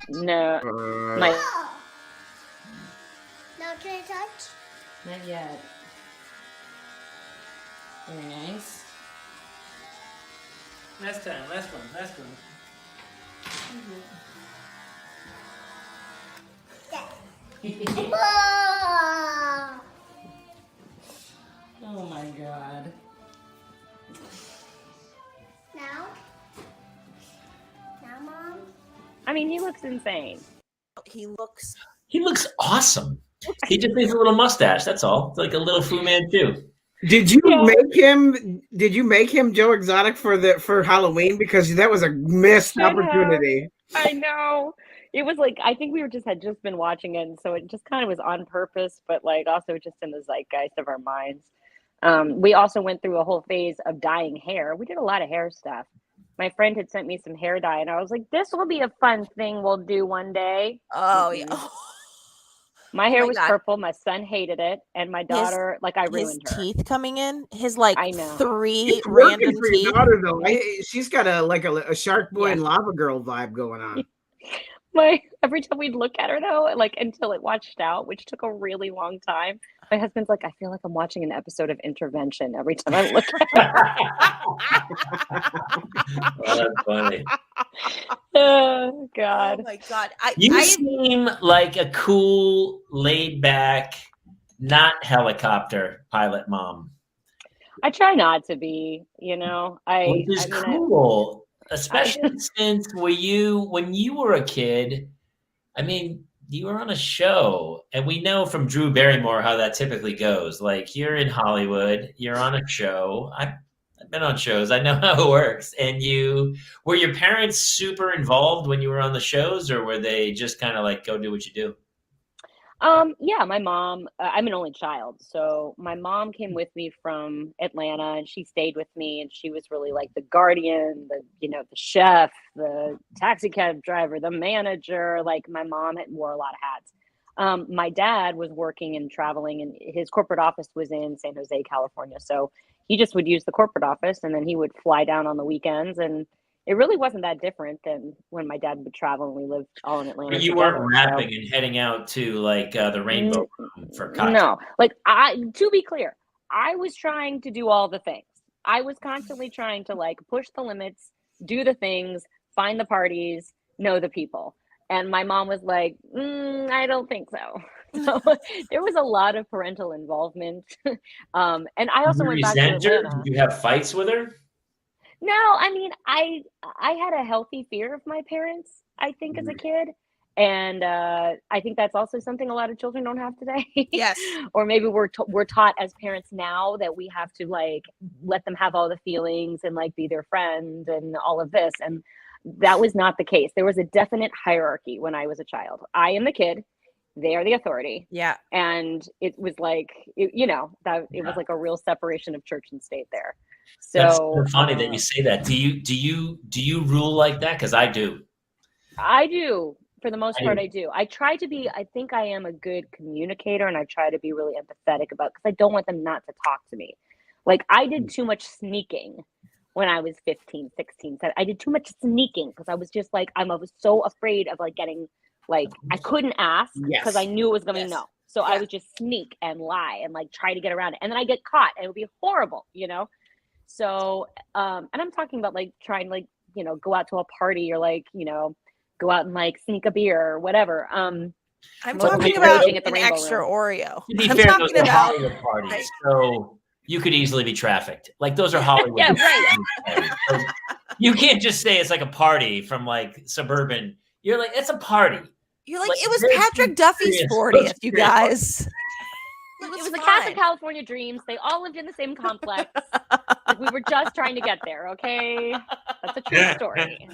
No, Now can I touch? Not yet. Very nice. Last one. Whoa! Oh my God. Now, Mom? I mean, he looks insane. He looks awesome. He just needs a little mustache. That's all. It's like a little Fu Manchu. Did you make make him Joe Exotic for Halloween? Because that was a missed opportunity. I know. It was like, I think we had just been watching it, and so it just kind of was on purpose, but like also just in the zeitgeist of our minds. We also went through a whole phase of dyeing hair. We did a lot of hair stuff. My friend had sent me some hair dye, and I was like, this will be a fun thing we'll do one day. Oh, yeah. My hair was purple. My son hated it. And my daughter, I ruined her. His teeth coming in. His, I know. 3 it's random for teeth. Your daughter, though. She's got a Shark Boy and Lava Girl vibe going on. Every time we'd look at her, though, until it washed out, which took a really long time, my husband's like, I feel like I'm watching an episode of Intervention every time I look at her. Oh, that's funny. Oh, God. Oh, my God. You seem like a cool, laid-back, not helicopter pilot mom. I try not to be, Which is cool. Especially since when you were a kid, you were on a show, and we know from Drew Barrymore how that typically goes. Like, you're in Hollywood, you're on a show. I've been on shows. I know how it works. And were your parents super involved when you were on the shows, or were they just kind of like, go do what you do? Yeah, my mom, I'm an only child. So my mom came with me from Atlanta, and she stayed with me, and she was really like the guardian, the chef, the taxi cab driver, the manager. Like, my mom wore a lot of hats. My dad was working and traveling, and his corporate office was in San Jose, California. So he just would use the corporate office, and then he would fly down on the weekends, and it really wasn't that different than when my dad would travel and we lived all in Atlanta. But you weren't rapping and heading out to the Rainbow Room for cocktails. No, to be clear, I was trying to do all the things. I was constantly trying to push the limits, do the things, find the parties, know the people. And my mom was like, I don't think so. So there was a lot of parental involvement. And I also went back to Atlanta. Did you have fights with her? No, I had a healthy fear of my parents, I think, as a kid. And I think that's also something a lot of children don't have today. Yes. Or maybe we're taught as parents now that we have to let them have all the feelings and be their friend and all of this. And that was not the case. There was a definite hierarchy when I was a child. I am the kid. They are the authority. Yeah. And it was it was like a real separation of church and state there. So that's so funny that you say that. Do you rule like that? Because I do. I do. For the most part, I do. I try to be, I think I am a good communicator, and I try to be really empathetic because I don't want them not to talk to me. I did too much sneaking when I was 15, 16. I did too much sneaking because I was just I was so afraid of getting, I couldn't ask because I knew it was going to be no. So I would just sneak and lie and try to get around it. And then I get caught and it would be horrible, So, and I'm talking about trying go out to a party or go out and sneak a beer or whatever. I'm talking about an extra Oreo. To be fair, those are Hollywood parties, so you could easily be trafficked. Those are Hollywood. Yeah, right. So you can't just say it's a party from suburban. You're it's a party. You're it was Patrick Duffy's 40th, you guys. It was the cast of California Dreams. They all lived in the same complex. We were just trying to get there, okay? That's a true story.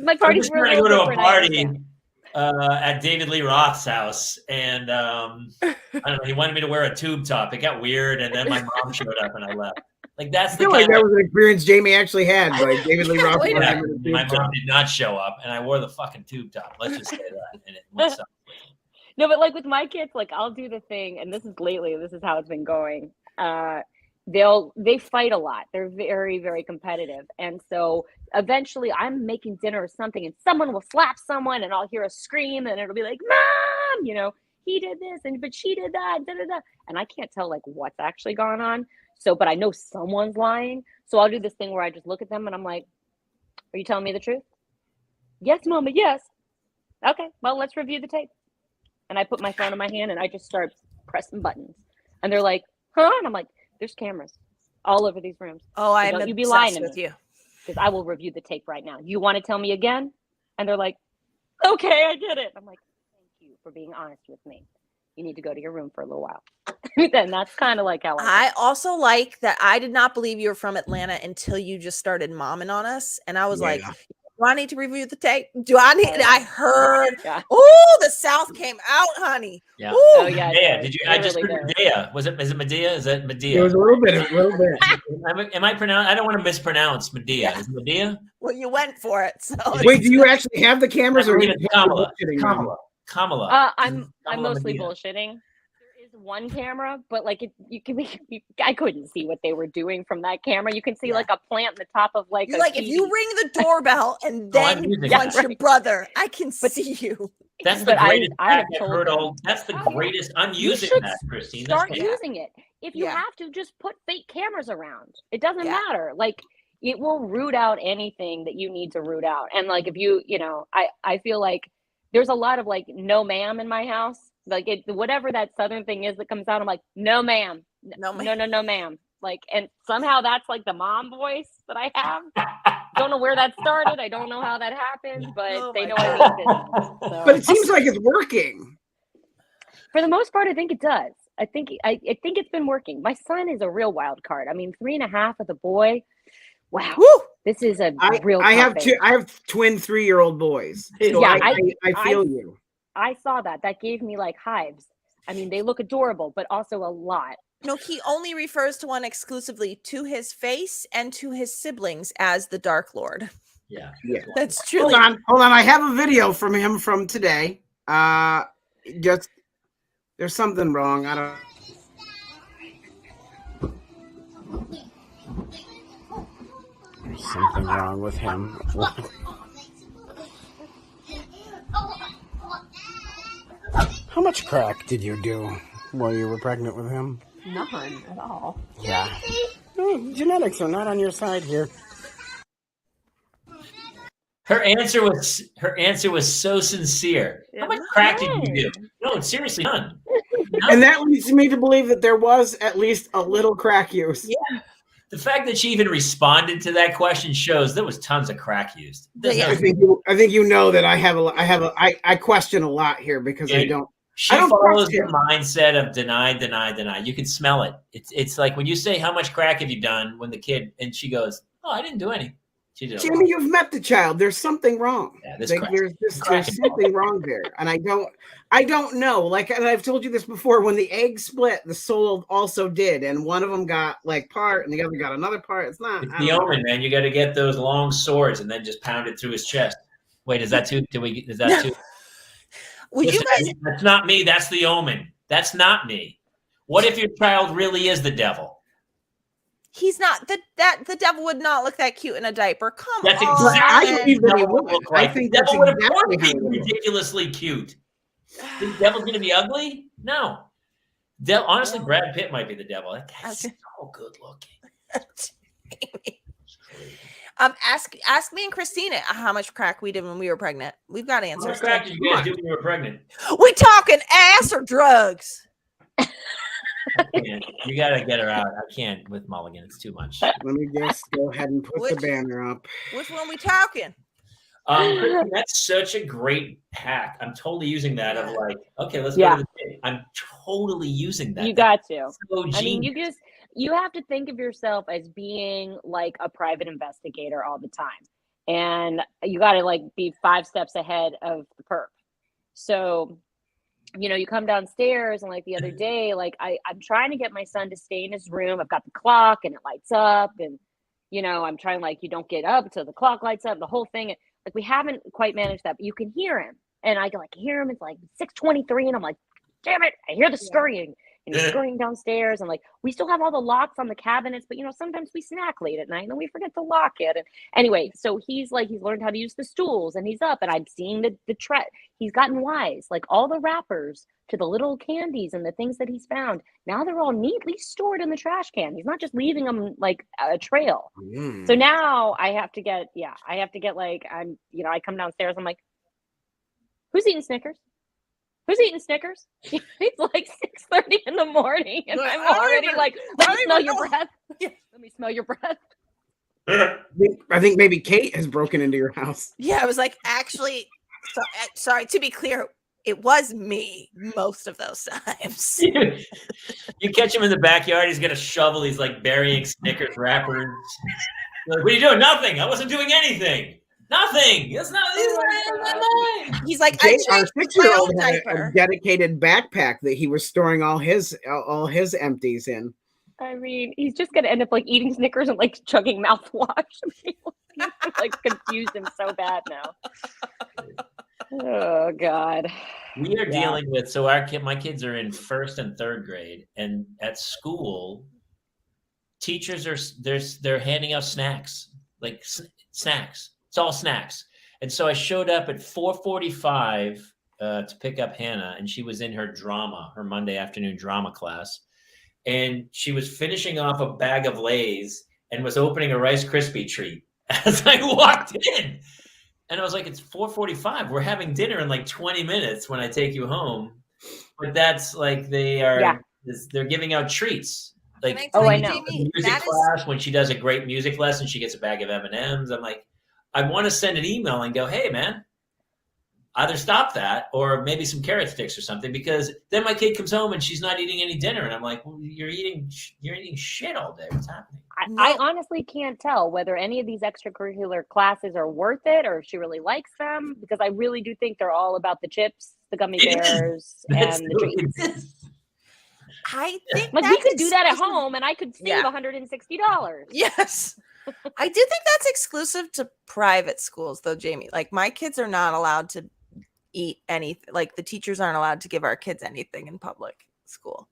My parties were trying to go to a party at David Lee Roth's house, and I don't know. He wanted me to wear a tube top. It got weird, and then my mom showed up, and I left. That's the kind that was an experience Jamie actually had. David Lee Roth. My mom did not show up, and I wore the fucking tube top. Let's just say that, and it went south. No, but with my kids, I'll do the thing, and this is how it's been going. They fight a lot. They're very, very competitive. And so eventually I'm making dinner or something, and someone will slap someone, and I'll hear a scream, and it'll be like, Mom, he did this, but she did that, da, da, da. And I can't tell what's actually going on. So, but I know someone's lying. So I'll do this thing where I just look at them and I'm like, are you telling me the truth? Yes, Mama, yes. Okay, well, let's review the tape. And I put my phone in my hand and I just start pressing buttons. And they're like, huh? And I'm like, there's cameras all over these rooms. Oh, I'm so don't you be lying to with me, you. because I will review the tape right now. You want to tell me again? And they're like, okay, I get it. I'm like, thank you for being honest with me. you need to go to your room for a little while. Then that's kind of like how I also like that I did not believe you were from Atlanta until you just started momming on us. And I was like, do I need to review the tape? Do I need? I heard. Yeah. Oh, the South came out, honey. Yeah. Ooh. Oh yeah. Medea. Did you? I just heard Medea. Is it Medea? Is that Medea? It was a little bit. Am I pronouncing? I don't want to mispronounce Medea. Is it Medea? Well, you went for it. So wait, do you actually have the cameras, or Kamala? I'm mostly bullshitting. There is one camera, but like I couldn't see what they were doing from that camera. You can see like a plant in the top of like. You're like, if you ring the doorbell and then punch your brother, I can see you. That's the greatest hack I've heard all. That's the greatest. I'm using that, Christine. Start using it. If you have to, just put fake cameras around. It doesn't matter. Like, it will root out anything that you need to root out. And like, if you know, I feel like there's a lot of like, no ma'am in my house. Like whatever that Southern thing is that comes out, I'm like, no ma'am, no ma'am. Like, and somehow that's like the mom voice that I have. Don't know where that started. I don't know how that happened, but they know I mean business. So. But it seems like it's working. For the most part, I think it does. I think it's been working. My son is a real wild card. I mean, 3.5 with a boy. Wow, this is a real. I have twin 3-year-old boys. So yeah, I feel you. I saw that. That gave me like hives. I mean, they look adorable, but also a lot. No, he only refers to one exclusively to his face and to his siblings as the Dark Lord. Yeah. That's true. Hold on. I have a video from him from today. Just there's something wrong. I don't. There's something wrong with him. How much crack did you do while you were pregnant with him? None at all. Yeah. No, genetics are not on your side here. Her answer was so sincere. How much crack did you do? No, seriously, none. And that leads me to believe that there was at least a little crack use. Yeah. The fact that she even responded to that question shows there was tons of crack used. I think you know that I question a lot here because I don't. She follows the mindset of deny. You can smell it. It's like when you say, how much crack have you done, when the kid, and she goes, oh, I didn't do any. Jimmy, you've met the child. There's something wrong. Yeah, there's something wrong there. And I don't know. Like, and I've told you this before, when the egg split, the soul also did. And one of them got like part and the other got another part. It's the omen, man. You got to get those long swords and then just pound it through his chest. Wait, is that too? Is that too? Listen, that's not me. That's the omen. That's not me. What if your child really is the devil? He's not the devil would not look that cute in a diaper. Come that's on. Exactly what it would look like. I think the devil would of course be ridiculously cute. The devil's going to be ugly? No. Honestly, Brad Pitt might be the devil. That guy's so good looking. Ask me and Christina how much crack we did when we were pregnant. We've got answers. How much crack did you guys do when you were pregnant? We talking ass or drugs? You gotta get her out. I can't with Mulligan. It's too much. Let me just go ahead and put the banner up. Which one we talking? That's such a great hack. I'm totally using that. Of like, okay, let's go to the thing. I'm totally using that. You got to. So I mean, you have to think of yourself as being like a private investigator all the time, and you got to like be 5 steps ahead of the perp. So, you know, you come downstairs and like the other day, like I'm trying to get my son to stay in his room. I've got the clock and it lights up, and you know, I'm trying like, you don't get up until the clock lights up, the whole thing. Like we haven't quite managed that, but you can hear him, and I can like hear him. It's like 6:23, and I'm like, damn it! I hear the scurrying, and he's scurrying downstairs, and like we still have all the locks on the cabinets, but you know, sometimes we snack late at night and we forget to lock it. And anyway, so he's learned how to use the stools, and he's up, and I'm seeing the trend. He's gotten wise, like all the wrappers to the little candies and the things that he's found. Now they're all neatly stored in the trash can. He's not just leaving them like a trail. So now I have to get like, I come downstairs. I'm like, who's eating Snickers? Who's eating Snickers? It's like 6:30 in the morning, and I'm already like, let me smell your breath. Let me smell your breath. I think maybe Kate has broken into your house. Yeah, I was like, actually, sorry, to be clear, it was me most of those times. You catch him in the backyard, he's got a shovel, he's like burying Snickers wrappers. You're like, what are you doing? Nothing. I wasn't doing anything. Nothing. It's not. He's like, Jay, I our changed my 6-year-old own had diaper. a dedicated backpack that he was storing all his empties in. I mean, he's just gonna end up like eating Snickers and like chugging mouthwash. Like confused him so bad now. Oh God. We are dealing with my kids are in 1st and 3rd grade, and at school, teachers they're handing out snacks, like snacks. It's all snacks. And so I showed up at 4:45 to pick up Hannah, and she was in her Monday afternoon drama class. And she was finishing off a bag of Lay's and was opening a Rice Krispie treat as I walked in. And I was like, it's 4:45. We're having dinner in like 20 minutes when I take you home. But that's like they're giving out treats. Like, I know. Music class, when she does a great music lesson, she gets a bag of M&Ms. I'm like, I want to send an email and go, hey, man, either stop that or maybe some carrot sticks or something, because then my kid comes home and she's not eating any dinner. And I'm like, well, you're eating shit all day. What's happening? I honestly can't tell whether any of these extracurricular classes are worth it or if she really likes them, because I really do think they're all about the chips, the gummy bears, and the treats. I think like we could do that at home and I could save $160. Yes. I do think that's exclusive to private schools though, Jamie. Like my kids are not allowed to eat anything. Like the teachers aren't allowed to give our kids anything in public school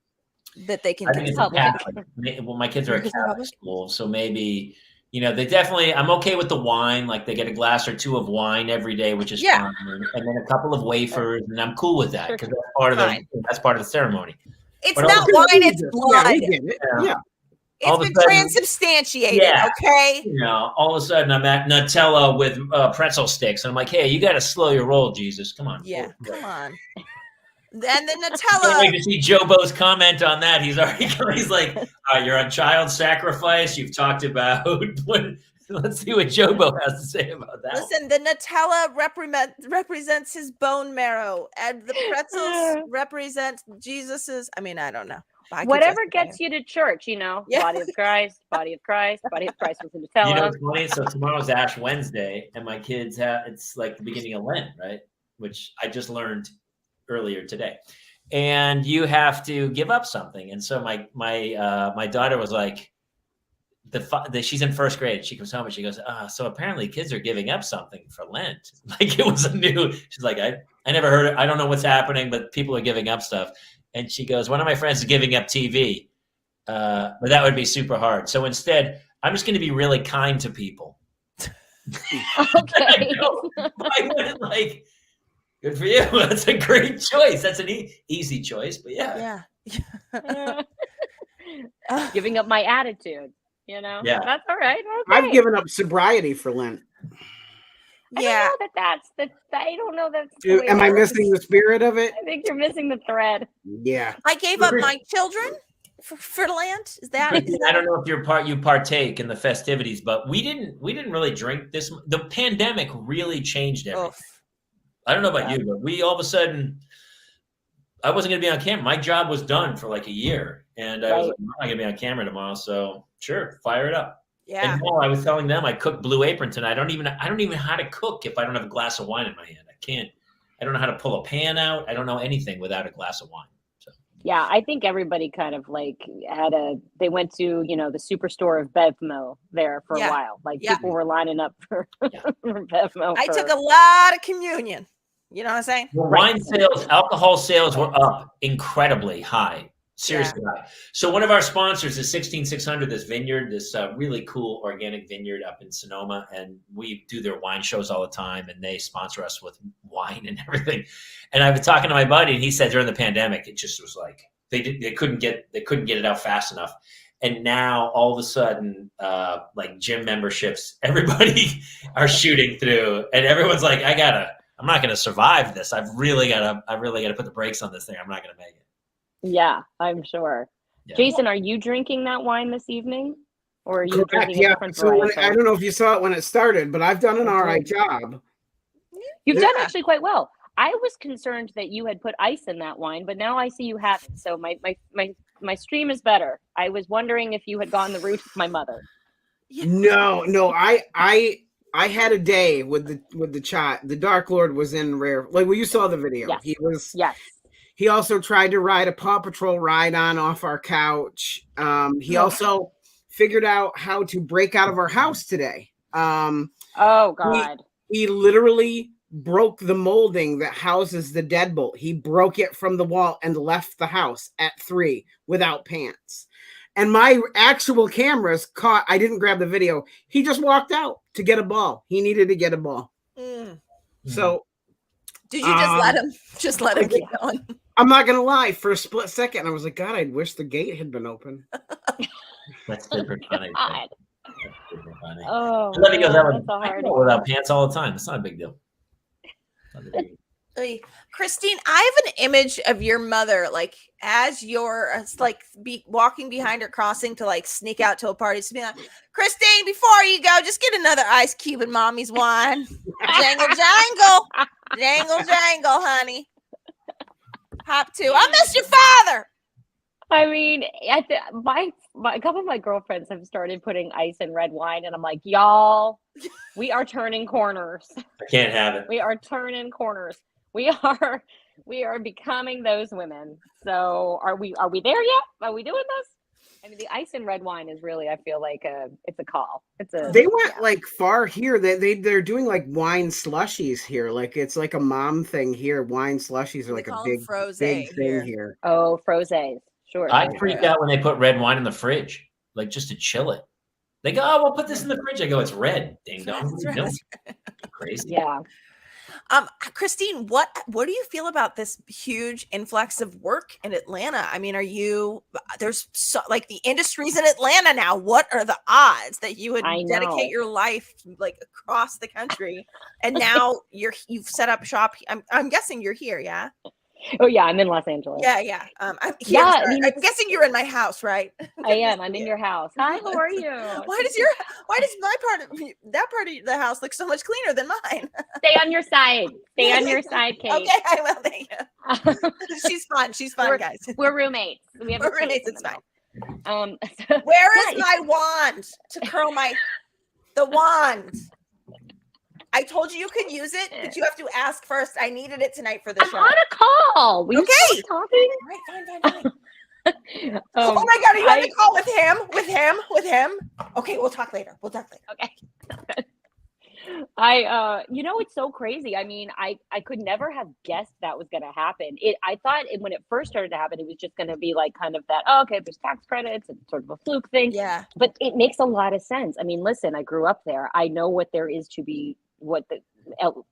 that they can do. Well, my kids are at Catholic school, so maybe, they definitely, I'm okay with the wine. Like they get a glass or 2 of wine every day, which is fine. And then a couple of wafers, and I'm cool with that because that's part of the ceremony. It's not wine, it's blood. Yeah. It's been transubstantiated, okay? All of a sudden I'm at Nutella with pretzel sticks. And I'm like, hey, you got to slow your roll, Jesus. Come on. Yeah, come on. Then the Nutella. I can't wait to see Joe Bo's comment on that. He's like, you're on child sacrifice. You've talked about let's see what Joe Bo has to say about that. Listen, the Nutella represents his bone marrow, and the pretzels represent Jesus's. I mean, I don't know. Whatever gets you to church, body of Christ, body of Christ with the Nutella. You know what's funny? So tomorrow's Ash Wednesday, and my kids it's like the beginning of Lent, right? Which I just learned earlier today. And you have to give up something. And so my daughter was like, she's in 1st grade. She comes home and she goes, so apparently kids are giving up something for Lent. Like it was she's like, I never heard it. I don't know what's happening, but people are giving up stuff. And she goes, one of my friends is giving up TV, but that would be super hard. So instead, I'm just going to be really kind to people. Okay. Like, good for you. That's a great choice. That's an easy choice, but yeah. Giving up my attitude, Yeah, that's all right. Okay. I've given up sobriety for Lent. I don't know that's am I missing the spirit of it? I think you're missing the thread. Yeah. I gave up my children for Lent. Is that? I don't know if you partake in the festivities, but we didn't really drink this. The pandemic really changed everything. I don't know about you, but we all of a sudden, I wasn't going to be on camera. My job was done for like a year, and I was like, I'm not going to be on camera tomorrow. So sure, fire it up. Yeah. And I was telling them I cooked Blue Apron tonight. I don't even know how to cook if I don't have a glass of wine in my hand. I don't know how to pull a pan out. I don't know anything without a glass of wine. So yeah, I think everybody kind of like they went to, the superstore of Bevmo there for a while. Like people were lining up for Bevmo. I took a lot of communion. You know what I'm saying? Well, wine sales, alcohol sales were up incredibly high. Seriously high. So one of our sponsors is 16600, this vineyard, this really cool organic vineyard up in Sonoma. And we do their wine shows all the time, and they sponsor us with wine and everything. And I've been talking to my buddy, and he said during the pandemic, it just was like, they couldn't get it out fast enough. And now all of a sudden, like gym memberships, everybody are shooting through, and everyone's like, I'm not going to survive this. I've really got to put the brakes on this thing. I'm not going to make it. Yeah, I'm sure. Yeah. Jason, are you drinking that wine this evening? Or are you drinking a different variety? I don't know if you saw it when it started, but I've done an all right job. You've done actually quite well. I was concerned that you had put ice in that wine, but now I see you haven't. So my stream is better. I was wondering if you had gone the route of my mother. No, I had a day with the chat. The Dark Lord was in rare. Like, well, you saw the video. Yes. He was. Yes. He also tried to ride a Paw Patrol ride on off our couch. He also figured out how to break out of our house today. Oh God. He literally broke the molding that houses the deadbolt. He broke it from the wall and left the house at 3 without pants. And my actual cameras caught, I didn't grab the video. He just walked out to get a ball. He needed to get a ball. So did you just let him keep going? I'm not gonna lie, for a split second I was like, God, I wish the gate had been open. That's super funny. God. That's super funny. Oh, Levy goes out that's without pants all the time. It's not a big deal. Christine, I have an image of your mother, like as you're like walking behind her, crossing to like sneak out to a party. To be like, Christine, before you go, just get another ice cube in mommy's wine. Jangle, jangle, jangle, jangle, honey. Hop to. I miss your father. I mean, a couple of my girlfriends have started putting ice in red wine, and I'm like, y'all, we are turning corners. I can't have it. We are turning corners. We are becoming those women. So are we there yet? Are we doing this? I mean, the ice in red wine is really, I feel like it's a call. They went like far here. They're doing like wine slushies here. Like it's like a mom thing here. Wine slushies are like a big thing here. Oh, frosés. Sure. I freak out when they put red wine in the fridge, like just to chill it. They go, "Oh, we'll put this in the fridge." I go, "It's red, ding dong." Crazy. Yeah. Christine, what do you feel about this huge influx of work in Atlanta? I mean, there's like the industry's in Atlanta now. What are the odds that you would dedicate your life like across the country? And now you've set up shop. I'm guessing you're here, yeah? Oh yeah, I'm in Los Angeles. Yeah. I'm here. Yeah, I'm guessing you're in my house, right? I am. I'm in your house. Hi, how are you? Why does my part of the house look so much cleaner than mine? Stay on your side. Stay on your side, Kate. Okay, I will. Thank you. She's fun. She's fun, guys. We're roommates. We're roommates. It's fine. Where is my wand to curl the wand? I told you could use it, but you have to ask first. I needed it tonight for the show. I'm on a call. We okay. Talking? All right, fine. Oh my God, are you on the call with him? Okay, we'll talk later. Okay. It's so crazy. I mean, I could never have guessed that was going to happen. I thought when it first started to happen, it was just going to be like kind of that, there's tax credits and sort of a fluke thing. Yeah. But it makes a lot of sense. I mean, listen, I grew up there. I know what there is to be, what the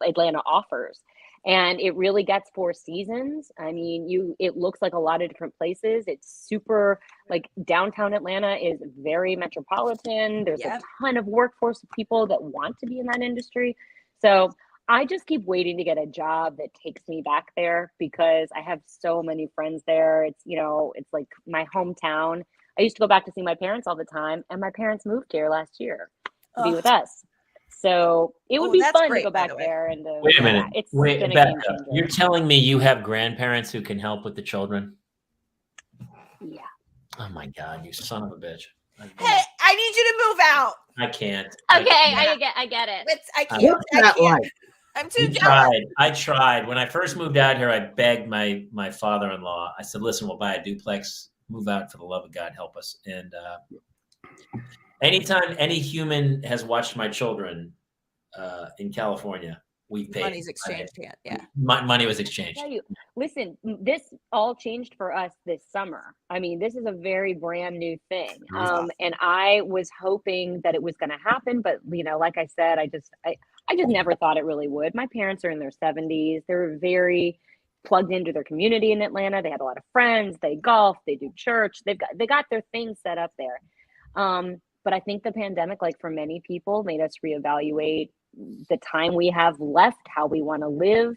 Atlanta offers. And it really gets 4 seasons. I mean, it looks like a lot of different places. It's super, like downtown Atlanta is very metropolitan. There's a ton of workforce of people that want to be in that industry. So I just keep waiting to get a job that takes me back there because I have so many friends there. It's, it's like my hometown. I used to go back to see my parents all the time, and my parents moved here last year to be with us. So it would be fun to go back there. And wait a minute. Back up. You're telling me you have grandparents who can help with the children? Yeah. Oh my God, you son of a bitch. Hey, I need you to move out. I can't. Okay, I get it. I can't. I'm too jealous. I tried. When I first moved out here, I begged my father-in-law. I said, "Listen, we'll buy a duplex. Move out for the love of God, help us." And anytime any human has watched my children in California, we paid. Money's exchanged. Yeah. Money was exchanged. Listen, this all changed for us this summer. I mean, this is a very brand new thing. And I was hoping that it was going to happen, but like I said, I just never thought it really would. My parents are in their 70s. They're very plugged into their community in Atlanta. They have a lot of friends. They golf. They do church. They got their things set up there. But I think the pandemic, like for many people, made us reevaluate the time we have left, how we want to live.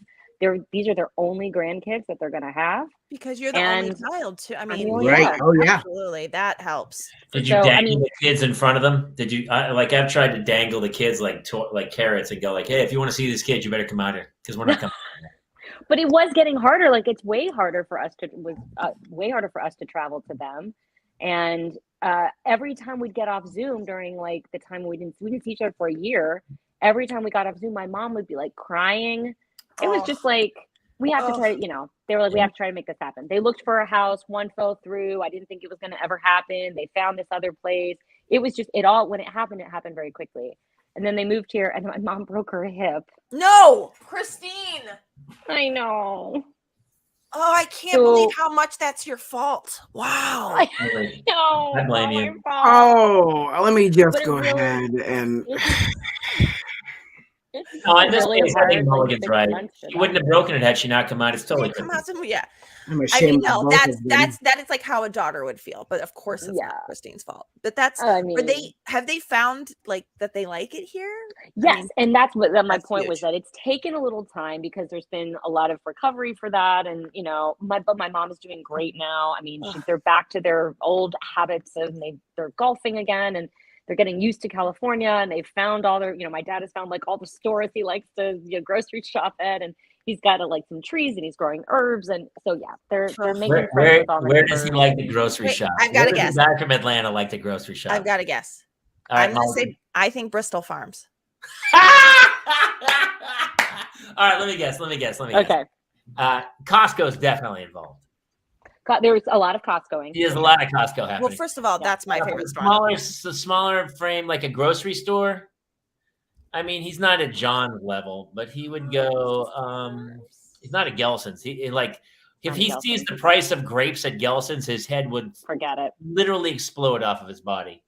These are their only grandkids that they're going to have. Because you're the only child, too. I mean, right. Oh, yeah. Absolutely. That helps. Did you dangle the kids in front of them? Did you, I've tried to dangle the kids like carrots and go like, "Hey, if you want to see this kid, you better come out here because we're not coming." But it was getting harder. Like it's way harder for us to travel to them. And every time we'd get off Zoom during like the time we didn't see each other for a year, every time we got off Zoom, my mom would be like crying. It was just like, we have to try, they were like, we have to try to make this happen. They looked for a house, one fell through. I didn't think it was going to ever happen. They found this other place. It was just, when it happened very quickly. And then they moved here and my mom broke her hip. No, Christine. I know. Oh, I can't believe how much that's your fault. Wow. No, I blame you. Oh, let me just go ahead and. No, in this case, I think Mulligan's right. She wouldn't have broken it had she not come out. It's totally yeah. I'm I mean, no, that is like how a daughter would feel, but of course it's not Christine's fault. But that's have they found like that they like it here? Yes, and that's what my point was, that it's taken a little time because there's been a lot of recovery for that, and my mom is doing great now. I mean, they're back to their old habits, and they're golfing again, and they're getting used to California, and they've found all their, my dad has found like all the stores he likes to grocery shop at, and he's got like some trees and he's growing herbs. And so, yeah, they're making friends with all the Where does he like the grocery shop? I've got to guess. Where does the guy from Atlanta like the grocery shop? I've got to guess. All right, I'm going to say, I think Bristol Farms. All right, let me guess. Okay. Costco's definitely involved. There's a lot of Costcoing. There's a lot of Costco happening. Well, first of all, that's my favorite store. Smaller frame, like a grocery store. I mean, he's not at John's level, but he would go. He's not at Gelson's. If he sees the price of grapes at Gelson's, his head would literally explode off of his body.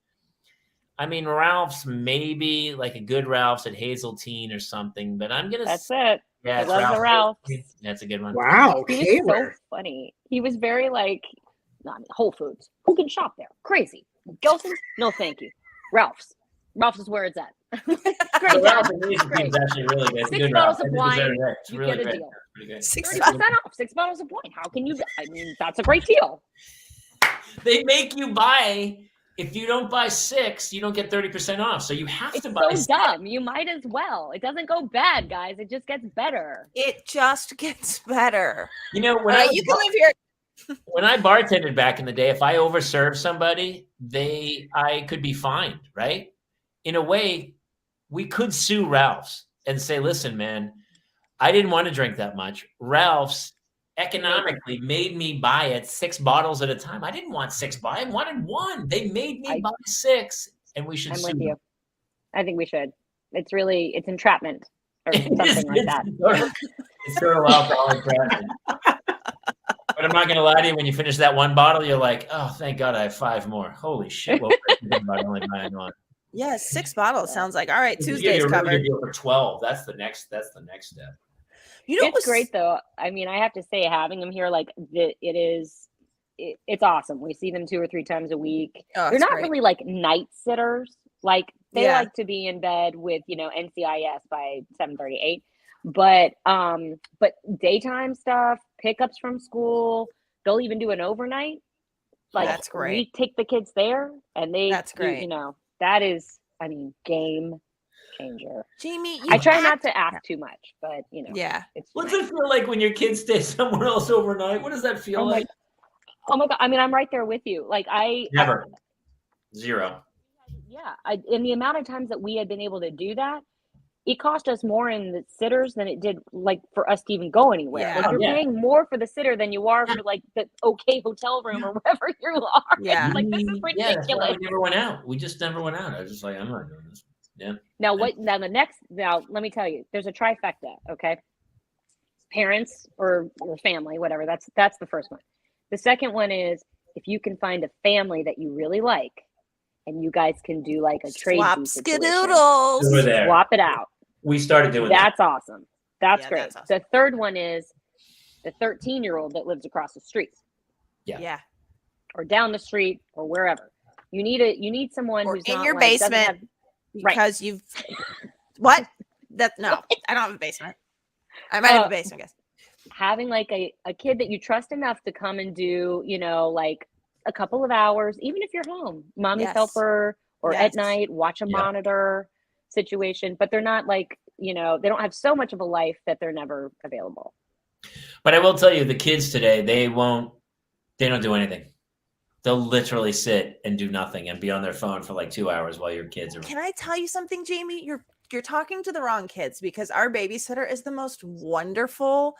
I mean, Ralph's maybe like a good Ralph's at Hazeltine or something, but I'm gonna. That's it. Yeah, I love the Ralph. That's a good one. Wow, he was so funny. He was very like, Whole Foods. Who can shop there? Crazy. Gelson's? No, thank you. Ralph's. Ralph's is where it's at. Great. Ralph's is actually really good. 6 bottles of wine. It's really get a great. deal. Pretty good. 30% off. 6 bottles of wine. How can you? I mean, that's a great deal. They make you buy. If you don't buy 6, you don't get 30% off. So you have to buy. It's so dumb. You might as well. It doesn't go bad, guys. It just gets better. It just gets better. When you can live here. When I bartended back in the day, if I overserved somebody, I could be fined, right? In a way, we could sue Ralph's and say, listen, man, I didn't want to drink that much. Ralph's economically made me buy it 6 bottles at a time. I didn't want 6 bottles. I wanted 1. They made me buy 6, and we should sue them. I think we should. It's entrapment or something like that. It's sort of alcohol entrapment. But I'm not going to lie to you. When you finish that 1 bottle, you're like, oh, thank God I have 5 more. Holy shit. What was I thinking about only buying 1? Yeah, 6 bottles sounds like, all right, Tuesday's covered. Really deal for 12. That's the next step. It's great though. I mean, I have to say, having them here, like it's awesome. We see them 2 or 3 times a week. They're not really like night sitters. Like they like to be in bed with, NCIS by 7:38. But daytime stuff, pickups from school, they'll even do an overnight. Like that's great. We take the kids there and that's great. That is, game changer. Jamie, I try not to ask too much, but yeah. What's it feel like when your kids stay somewhere else overnight? What does that feel like? Oh my God. I mean, I'm right there with you. Like never. 0. Yeah. In the amount of times that we had been able to do that, it cost us more in the sitters than it did like for us to even go anywhere. Yeah. Like you're paying more for the sitter than you are for like the okay hotel room or wherever you are. Yeah. Like this is ridiculous. Yeah, that's why we never went out. We just never went out. I was just like, I'm not doing this. Yeah. Now let me tell you, there's a trifecta, okay? Parents or family, whatever. That's the first one. The second one is if you can find a family that you really like and you guys can do like a trade skedoodles. Swap it out. We started doing that. That's awesome. That's great. That's awesome. The third one is the 13-year-old that lives across the street. Yeah. Or down the street or wherever. You need someone or who's in not your like, basement because you've what? No, I don't have a basement. I might have a basement, I guess. Having like a kid that you trust enough to come and do, like a couple of hours, even if you're home, mommy's helper or at night, watch a monitor situation, but they're not like, they don't have so much of a life that they're never available. But I will tell you, the kids today, they don't do anything. They'll literally sit and do nothing and be on their phone for like 2 hours while your kids are. Can I tell you something, Jamie? You're talking to the wrong kids, because our babysitter is the most wonderful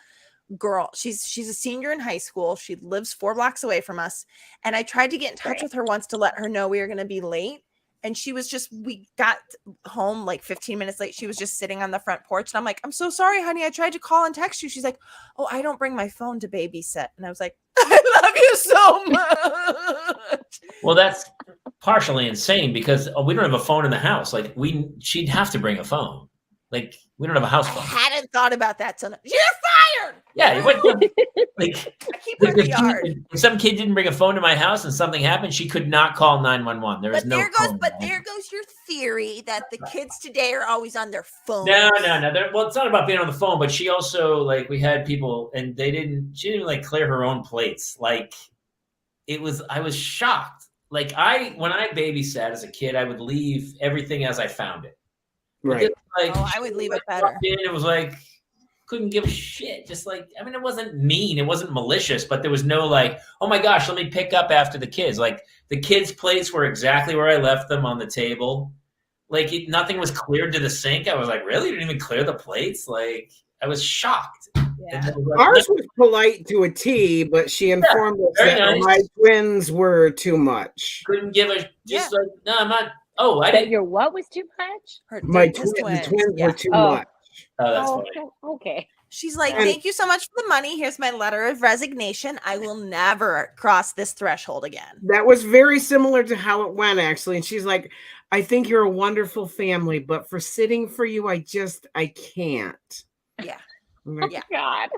girl. She's a senior in high school. She lives 4 blocks away from us. And I tried to get in touch with her once to let her know we were going to be late. And she was we got home like 15 minutes late. She was just sitting on the front porch. And I'm like, I'm so sorry, honey. I tried to call and text you. She's like, oh, I don't bring my phone to babysit. And I was like, I love you so much. Well, that's partially insane because we don't have a phone in the house. Like she'd have to bring a phone. Like we don't have a house phone. I hadn't thought about that. So you're fired. Yeah, like I keep her in the yard. If some kid didn't bring a phone to my house and something happened, she could not call 911. There goes your theory that the kids today are always on their phone. No. Well, it's not about being on the phone, but she also we had people and she didn't clear her own plates. Like I was shocked. When I babysat as a kid, I would leave everything as I found it. Right. I would leave it better. It was couldn't give a shit. Just it wasn't mean. It wasn't malicious, but there was no oh my gosh, let me pick up after the kids. The kids' plates were exactly where I left them on the table. Nothing was cleared to the sink. I was like, really? You didn't even clear the plates? I was shocked. Yeah. Ours was polite to a T, but she informed us that my twins were too much. Couldn't give a no, I'm not. Oh, I didn't. Your what was too much? The twins were too much. Oh, that's funny. Okay. She's like, thank you so much for the money. Here's my letter of resignation. I will never cross this threshold again. That was very similar to how it went, actually. And she's like, I think you're a wonderful family, but for sitting for you, I can't. Yeah. Like, yeah. God.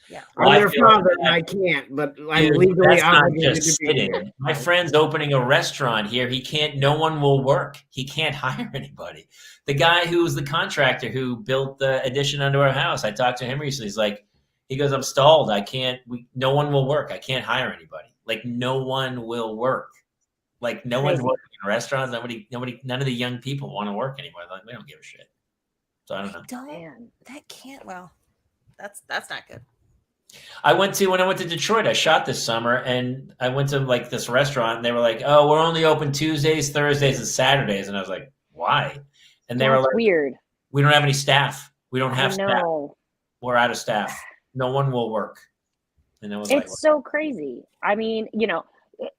Yeah. I'm their father and I can't, but I'm legally obligated to be here. My friend's opening a restaurant here. No one will work. He can't hire anybody. The guy who was the contractor who built the addition onto our house, I talked to him recently. He goes, I'm stalled. No one will work. I can't hire anybody. No one will work. No one's working in restaurants. None of the young people want to work anymore. We don't give a shit. So I don't know. That can't, that's not good. When I went to Detroit, I shot this summer and I went to this restaurant and they were like, oh, we're only open Tuesdays, Thursdays, and Saturdays. And I was like, why? And they were like, weird. We don't have any staff. We don't have staff. No. We're out of staff. No one will work. And it's so crazy. I mean,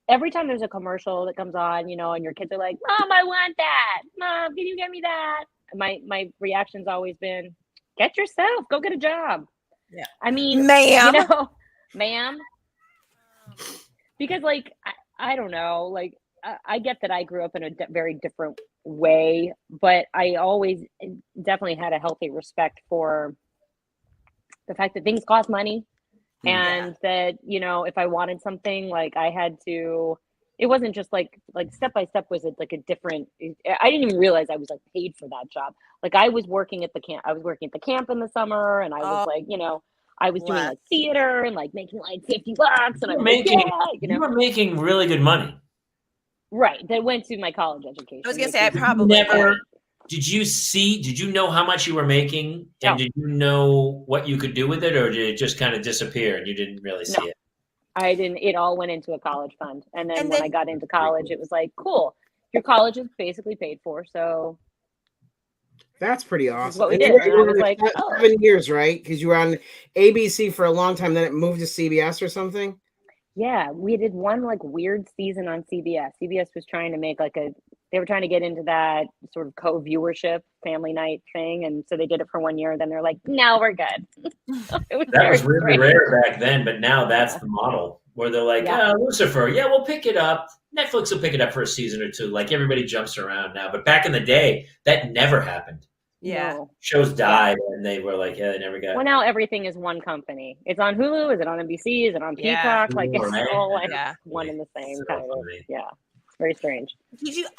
every time there's a commercial that comes on, and your kids are like, Mom, I want that. Mom, can you get me that? My reaction's always been, get yourself, go get a job. Yeah. I mean, ma'am. Ma'am. Because I don't know, I get that I grew up in a very different way, but I always definitely had a healthy respect for the fact that things cost money and that, if I wanted something, I had to, it wasn't just step by step was it a different, I didn't even realize I was paid for that job. I was working at the camp. I was working at the camp in the summer and I was I was doing theater and making $50 and you were making really good money. Right. That went to my college education. I was going to say, I probably never. Did you know how much you were making and did you know what you could do with it or did it just kind of disappear and you didn't really see it? I didn't. It all went into a college fund. And then when I got into college, it was cool. Your college is basically paid for. So that's pretty awesome. What we did. You were 7 years, right? Because you were on ABC for a long time. Then it moved to CBS or something. Yeah, we did one weird season on CBS. CBS was trying to make they were trying to get into that sort of co-viewership family night thing. And so they did it for 1 year. Then they're like, no, we're good. That was really rare back then, but now that's the model where they're like, Lucifer, we'll pick it up. Netflix will pick it up for a season or two. Everybody jumps around now. But back in the day, that never happened. Yeah. Shows died and they were they never got. Well, now everything is one company. It's on Hulu. Is it on NBC? Is it on Peacock? It's all one and the same so kind of. Funny. Yeah. Very strange.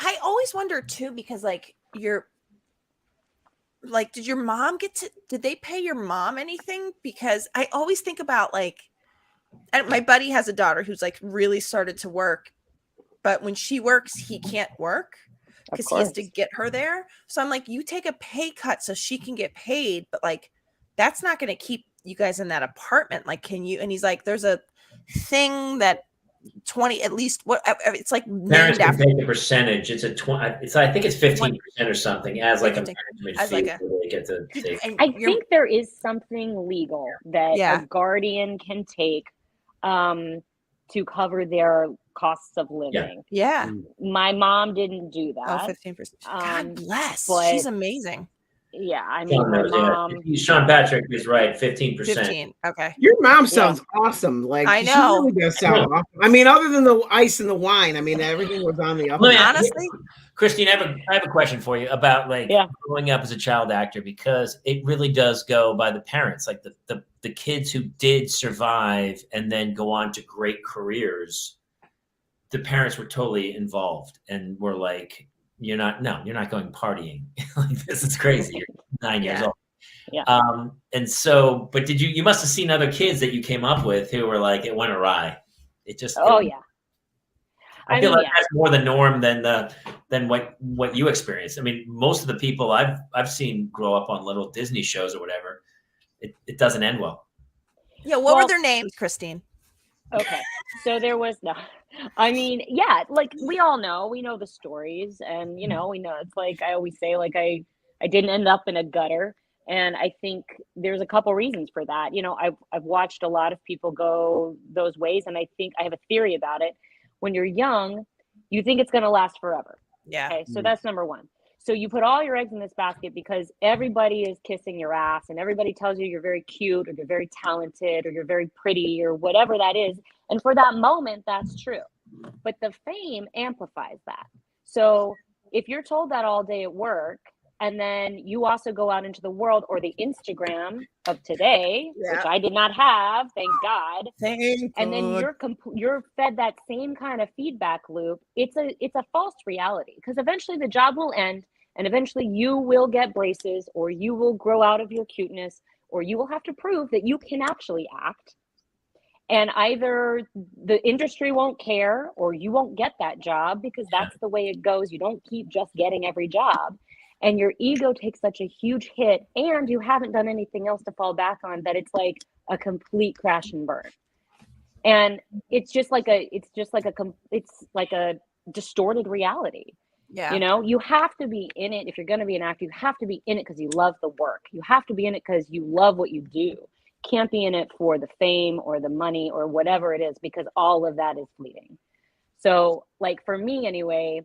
I always wonder too, because did your mom did they pay your mom anything? Because I always think about and my buddy has a daughter who's really started to work, but when she works, he can't work. Because he has to get her there. So I'm you take a pay cut so she can get paid, but that's not going to keep you guys in that apartment. Like, can you? And he's like, there's a thing that 20 at least. What it's like Parents named can after. take a percentage. It's a 20. It's I think it's 15% or something as like a Take- management as fee. like a- that they get to take. And I think there is something legal that Yeah. a guardian can take to cover their costs of living. Yeah. My mom didn't do Oh, that. 15%. God bless. but- She's amazing. Yeah, I mean, Sean my knows, mom. Sean Patrick is right. 15%. 15. Okay. Your mom sounds awesome. Like I she know. really does sound awesome. I mean, other than the ice and the wine, I mean, everything was on the up. Honestly, Christine, I have a question for you about like growing up as a child actor, because it really does go by the parents, like the kids who did survive and then go on to great careers. The parents were totally involved and were like, you're not going partying. Like, this is crazy. You're 9 years old. Yeah. And so, but you must have seen other kids that you came up with who were like, it went awry. It just, yeah. I feel like that's more the norm than what you experienced. I mean, most of the people I've seen grow up on little Disney shows or whatever, it doesn't end well. Yeah. What were their names, Christine? Okay. So there was I mean, yeah, like we all know, we know the stories, and we know it's like I always say, like I didn't end up in a gutter, and I think there's a couple reasons for that. I've watched a lot of people go those ways, and I think I have a theory about it. When you're young, you think it's going to last forever. Yeah. Okay, so that's number one. So you put all your eggs in this basket because everybody is kissing your ass and everybody tells you you're very cute or you're very talented or you're very pretty or whatever that is. And for that moment, that's true. But the fame amplifies that. So if you're told that all day at work, and then you also go out into the world or the Instagram of today, which I did not have, thank God. And then you're fed that same kind of feedback loop. It's a false reality, because eventually the job will end, and eventually you will get braces, or you will grow out of your cuteness, or you will have to prove that you can actually act. And either the industry won't care, or you won't get that job, because that's the way it goes. You don't keep just getting every job. And your ego takes such a huge hit, and you haven't done anything else to fall back on, that it's like a complete crash and burn. And it's like a distorted reality. Yeah. You have to be in it. If you're going to be an actor, you have to be in it because you love the work. You have to be in it because you love what you do. Can't be in it for the fame or the money or whatever it is, because all of that is fleeting. So, like, for me anyway,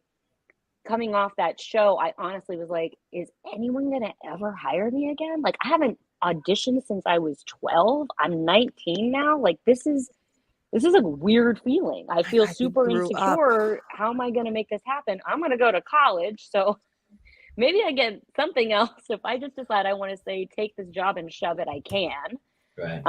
coming off that show, I honestly was like, is anyone going to ever hire me again? Like, I haven't auditioned since I was 12. I'm 19 now. Like, this is a weird feeling. I feel super insecure. How am I going to make this happen? I'm going to go to college. So maybe I get something else. If I just decide I want to say, take this job and shove it, I can. Right.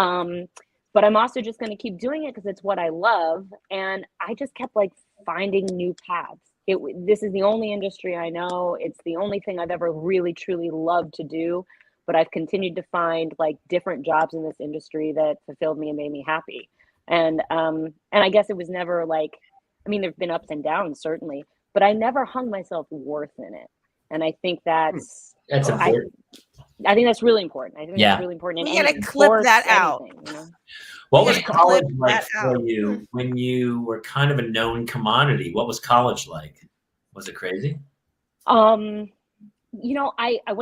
But I'm also just going to keep doing it because it's what I love. And I just kept like finding new paths. This is the only industry I know. It's the only thing I've ever really, truly loved to do. But I've continued to find like different jobs in this industry that fulfilled me and made me happy. And I guess it was never like, I mean, there've been ups and downs certainly, but I never hung myself worth in it. And I think that's important. I think that's really important. I think that's really important. We gotta clip that out. What was college like for you when you were kind of a known commodity? What was college like? Was it crazy? I went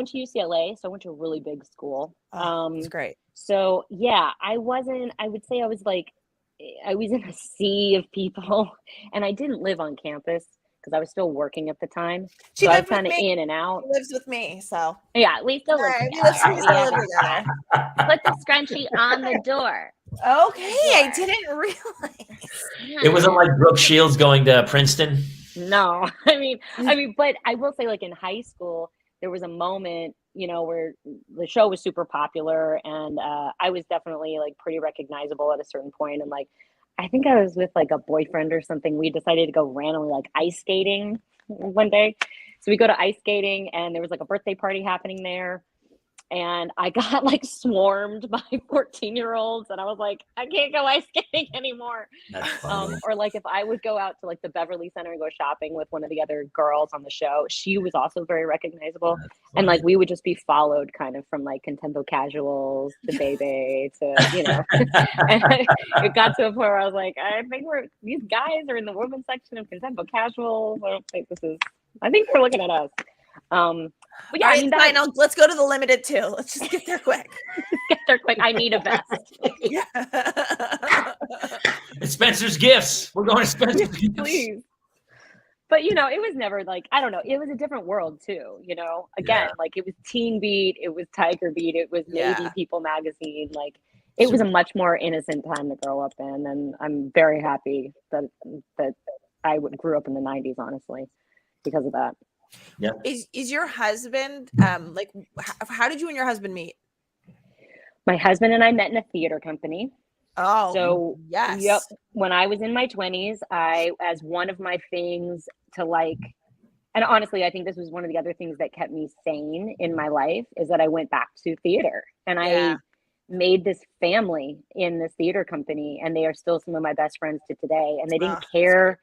to UCLA, so I went to a really big school. It's great. So yeah, I would say I was in a sea of people, and I didn't live on campus because I was still working at the time. So I was kind of in and out. She lives with me, so yeah, we still live together. Put the scrunchie on the door. Okay, I didn't realize. It wasn't like Brooke Shields going to Princeton. No, I mean, but I will say, like in high school, there was a moment, where the show was super popular, and I was definitely like pretty recognizable at a certain point. And like, I think I was with like a boyfriend or something. We decided to go randomly like ice skating one day. So we go to ice skating, and there was like a birthday party happening there. And I got like swarmed by 14-year-olds, and I was like, I can't go ice skating anymore. That's funny. Or like if I would go out to like the Beverly Center and go shopping with one of the other girls on the show, she was also very recognizable. And like we would just be followed kind of from like Contempo Casuals to Bebe to, you know. And it got to a point where I was like, I think these guys are in the women's section of Contempo Casuals. I think they're looking at us. But yeah, all right, fine. Let's go to the limited too. Let's just get there quick. Get there quick. I need a vest. Yeah. It's Spencer's Gifts. We're going to Spencer's Gifts. Please. But you know, it was never like, I don't know. It was a different world too. You know, again, like it was Teen Beat, it was Tiger Beat, it was Navy People magazine. Like it was a much more innocent time to grow up in, and I'm very happy that I grew up in the 90s, honestly, because of that. Yeah. Is your husband like how did you and your husband meet? My husband and I met in a theater company. Oh, so yes. Yep. When I was in my 20s, as one of my things to like, and honestly, I think this was one of the other things that kept me sane in my life, is that I went back to theater, and I made this family in this theater company, and they are still some of my best friends to today. And they didn't care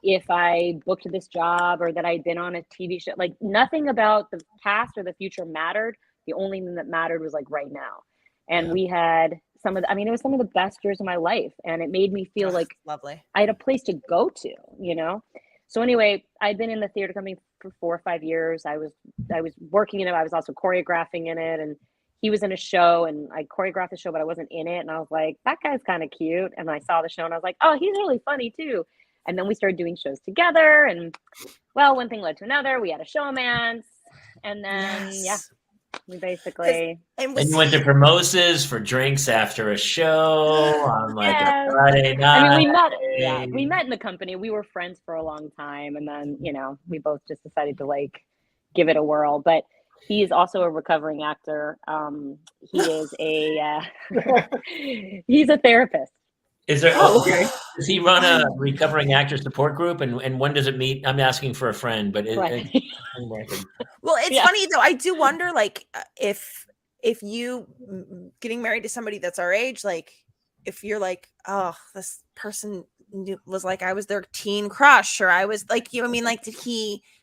if I booked this job or that I'd been on a TV show. Like nothing about the past or the future mattered. The only thing that mattered was like right now. And we had it was some of the best years of my life. And it made me feel like lovely. I had a place to go to, you know? So anyway, I'd been in the theater company for 4 or 5 years. I was working in it. I was also choreographing in it. And he was in a show, and I choreographed the show, but I wasn't in it. And I was like, that guy's kind of cute. And I saw the show and I was like, oh, he's really funny too. And then we started doing shows together, and well, one thing led to another. We had a showmance, and then we basically. And you went to Promoses for drinks after a show on like a Friday night. I mean, we met in the company. We were friends for a long time, and then we both just decided to like give it a whirl. But he is also a recovering actor. He is he's a therapist. Is there? Does he run a recovering actor support group? And when does it meet? I'm asking for a friend, but well, it's funny though. I do wonder, like, if you getting married to somebody that's our age, like, if you're like, oh, this person was like, I was their teen crush, or I was like, I mean, like,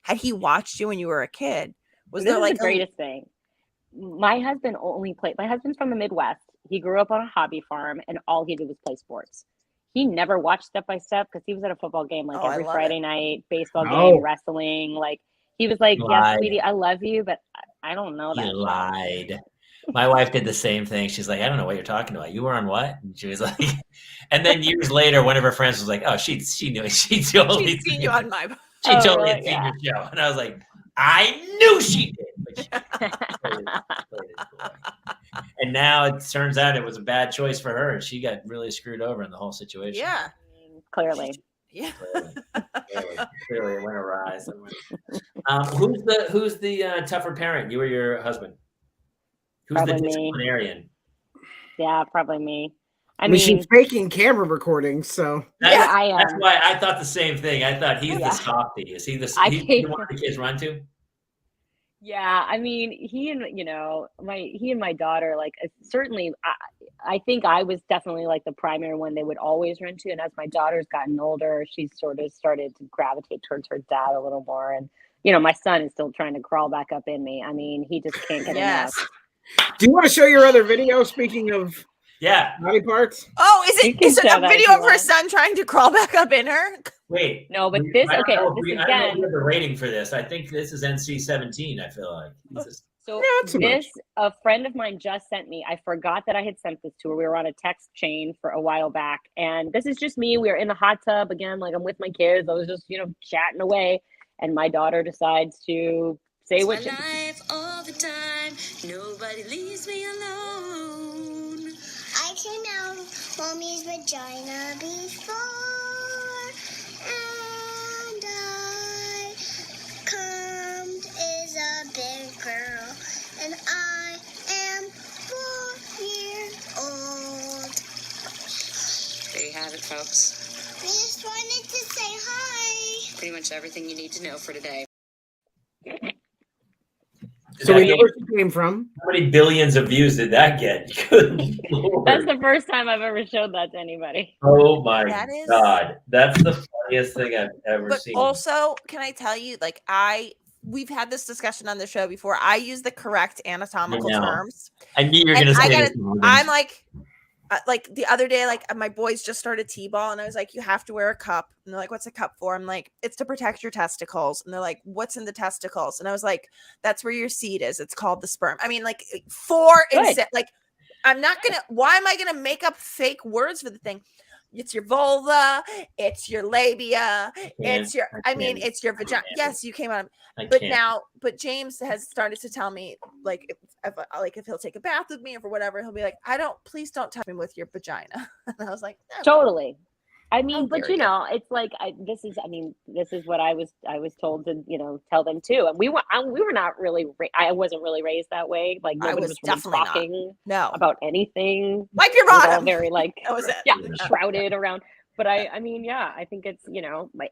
had he watched you when you were a kid? Was there like the greatest thing? My husband's from the Midwest. He grew up on a hobby farm, and all he did was play sports. He never watched Step by Step because he was at a football game like every Friday night, baseball game, wrestling. Like he was like, yes, sweetie, I love you, but I don't know that. You lied. My wife did the same thing. She's like, I don't know what you're talking about. You were on what? And she was like, and then years later, one of her friends was like, oh, she knew. She totally seen you on my. She totally had seen your show, and I was like, I knew she did. And now it turns out it was a bad choice for her, and she got really screwed over in the whole situation. Yeah, clearly. Yeah, clearly it went awry. Who's the tougher parent? You or your husband? Who's probably the disciplinarian? Yeah, probably me. I mean, she's faking camera recordings, so I am. That's why I thought the same thing. I thought he's the softie. Is he the one the kids run to? Yeah, I mean, he and my daughter, like, certainly, I think I was definitely like the primary one they would always run to. And as my daughter's gotten older, she's sort of started to gravitate towards her dad a little more. And my son is still trying to crawl back up in me. I mean, he just can't get enough. Do you want to show your other video? Speaking of body parts. Oh, is it a video of her son trying to crawl back up in her? Wait, no, but this I again. don't know the rating for this. I think this is NC-17. I feel like. So a friend of mine just sent me. I forgot that I had sent this to her. We were on a text chain for a while back, and this is just me. We were in the hot tub again, like I'm with my kids. I was just chatting away, and my daughter decides to say what. Life all the time. Nobody leaves me alone. I came out of mommy's vagina before, and I cummed is a big girl, and I am 4 years old. There you have it, folks. I just wanted to say hi. Pretty much everything you need to know for today. So we know where she came from. How many billions of views did that get? Good Lord. That's the first time I've ever showed that to anybody. Oh my God. That's the funniest thing I've ever seen. Also, can I tell you, like, we've had this discussion on the show before. I use the correct anatomical terms. I knew you were going to say this. I'm like the other day, like my boys just started T-ball and I was like, you have to wear a cup. And they're like, what's a cup for? I'm like, it's to protect your testicles. And they're like, what's in the testicles? And I was like, that's where your seed is. It's called the sperm. I mean, like like, I'm not going to, why am I going to make up fake words for the thing? It's your vulva, it's your labia, it's your, it's your vagina. Yes, you came on. But James has started to tell me, like, if he'll take a bath with me or whatever, he'll be like, please don't touch me with your vagina. And I was like, totally. I mean, but you know, it's like this is what I was told to, you know, tell them too. And we were not really. I wasn't really raised that way. Like nobody was really talking about anything. Like your bottom. All very like that was it. Yeah, shrouded around. But I mean, yeah, I think it's, you know, my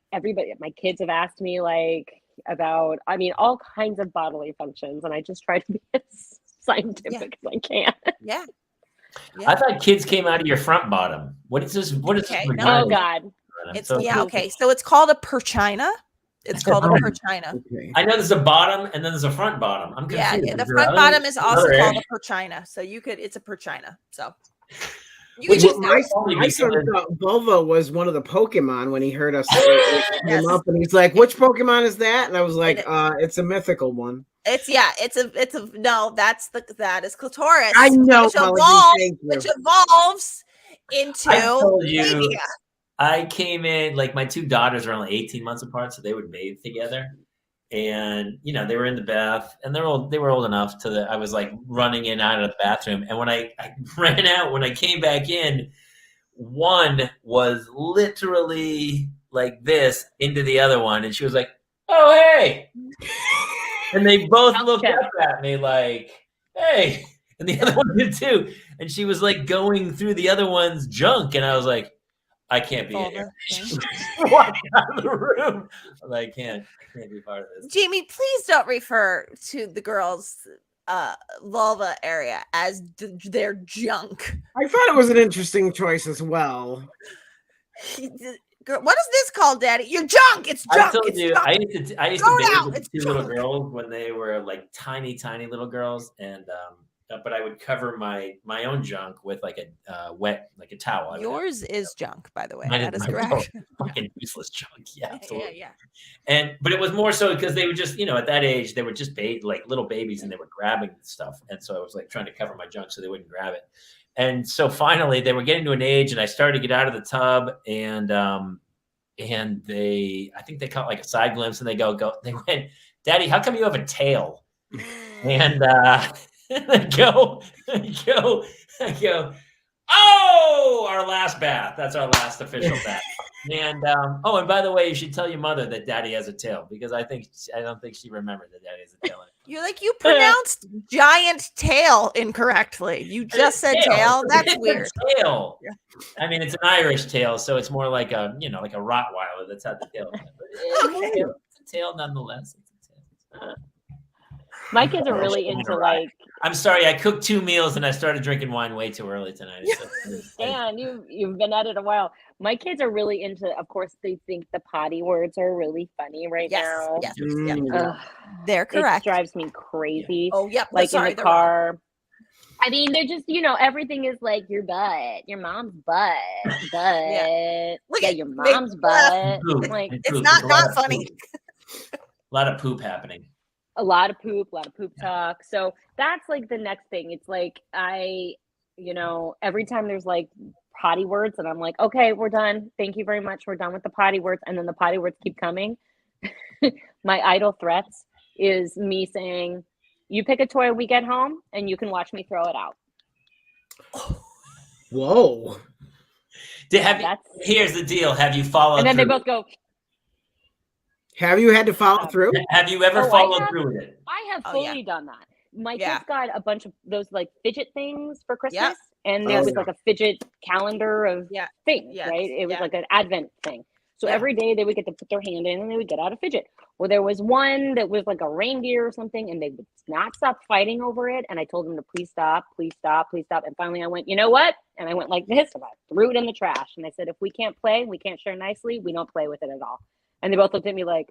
kids have asked me like about, I mean, all kinds of bodily functions, and I just try to be as scientific as I can. Yeah. I thought kids came out of your front bottom. What is this? What is this? Oh God. It's okay. So it's called a perchina. It's called a perchina. Okay. I know there's a bottom and then there's a front bottom. I'm confused. Yeah, the front bottom is also called a perchina. So it's a perchina. So my son thought Volvo was one of the Pokemon when he heard us him up, and he's like, which Pokemon is that? And I was like, it's a mythical one. That is clitoris. I know, which evolves into labia. I came in, like, my two daughters are only 18 months apart, so they would bathe together. And, you know, they were in the bath, and they were old enough I was like running in and out of the bathroom. And when I ran out, when I came back in, one was literally like this into the other one. And she was like, oh, hey. And they both looked up at me like, hey. And the other one did too. And she was like going through the other one's junk. And I was like, I can't be here. Walk out of the room. I can't be part of this. Jamie, please don't refer to the girls' vulva area as their junk. I thought it was an interesting choice as well. Girl, what is this called, Daddy? Your junk. It's junk. I told you, I used to bathe with two little girls when they were like tiny little girls, and but I would cover my own junk with like a wet, like a towel. Yours is junk, by the way. That is correct. Fucking useless junk. Yeah, absolutely. Yeah. But it was more so because they were just, you know, at that age they were just like little babies, and they were grabbing stuff, and so I was like trying to cover my junk so they wouldn't grab it. And so finally they were getting to an age, and I started to get out of the tub, and I think they caught like a side glimpse, and they went, Daddy, how come you have a tail? And I go, oh, our last bath. That's our last official bath. And and by the way, you should tell your mother that Daddy has a tail, because I don't think she remembered that Daddy has a tail. You're like, you pronounced giant tail incorrectly. You just said tail. That's weird. Tail. Yeah. I mean, it's an Irish tail, so it's more like a Rottweiler that's had the tail. It's a tail nonetheless. It's a tail. My kids are really into like. I'm sorry, I cooked 2 meals and I started drinking wine way too early tonight. Dan, you've been at it a while. My kids are really into. Of course, they think the potty words are really funny right now. Yes, they're correct. It drives me crazy. Oh, yep. Like in the car. I mean, they're just, you know, everything is like your butt, your mom's butt, your mom's butt. Like it's not funny. A lot of poop happening. A lot of poop talk. So that's like the next thing. It's like every time there's like potty words, and I'm like, okay, we're done. Thank you very much. We're done with the potty words. And then the potty words keep coming. My idle threats is me saying, you pick a toy when we get home and you can watch me throw it out. Whoa. Here's the deal. Have you followed And then through? They both go, have you had to follow through? Have you ever followed through with it? I have fully done that. My kids got a bunch of those like fidget things for Christmas, and there was like a fidget calendar of things, right? It was like an Advent thing. So every day they would get to put their hand in and they would get out a fidget. Well, there was one that was like a reindeer or something, and they would not stop fighting over it. And I told them to please stop, please stop, please stop. And finally I went, you know what? And I went like this, and I threw it in the trash. And I said, if we can't play, we can't share nicely, we don't play with it at all. And they both looked at me like,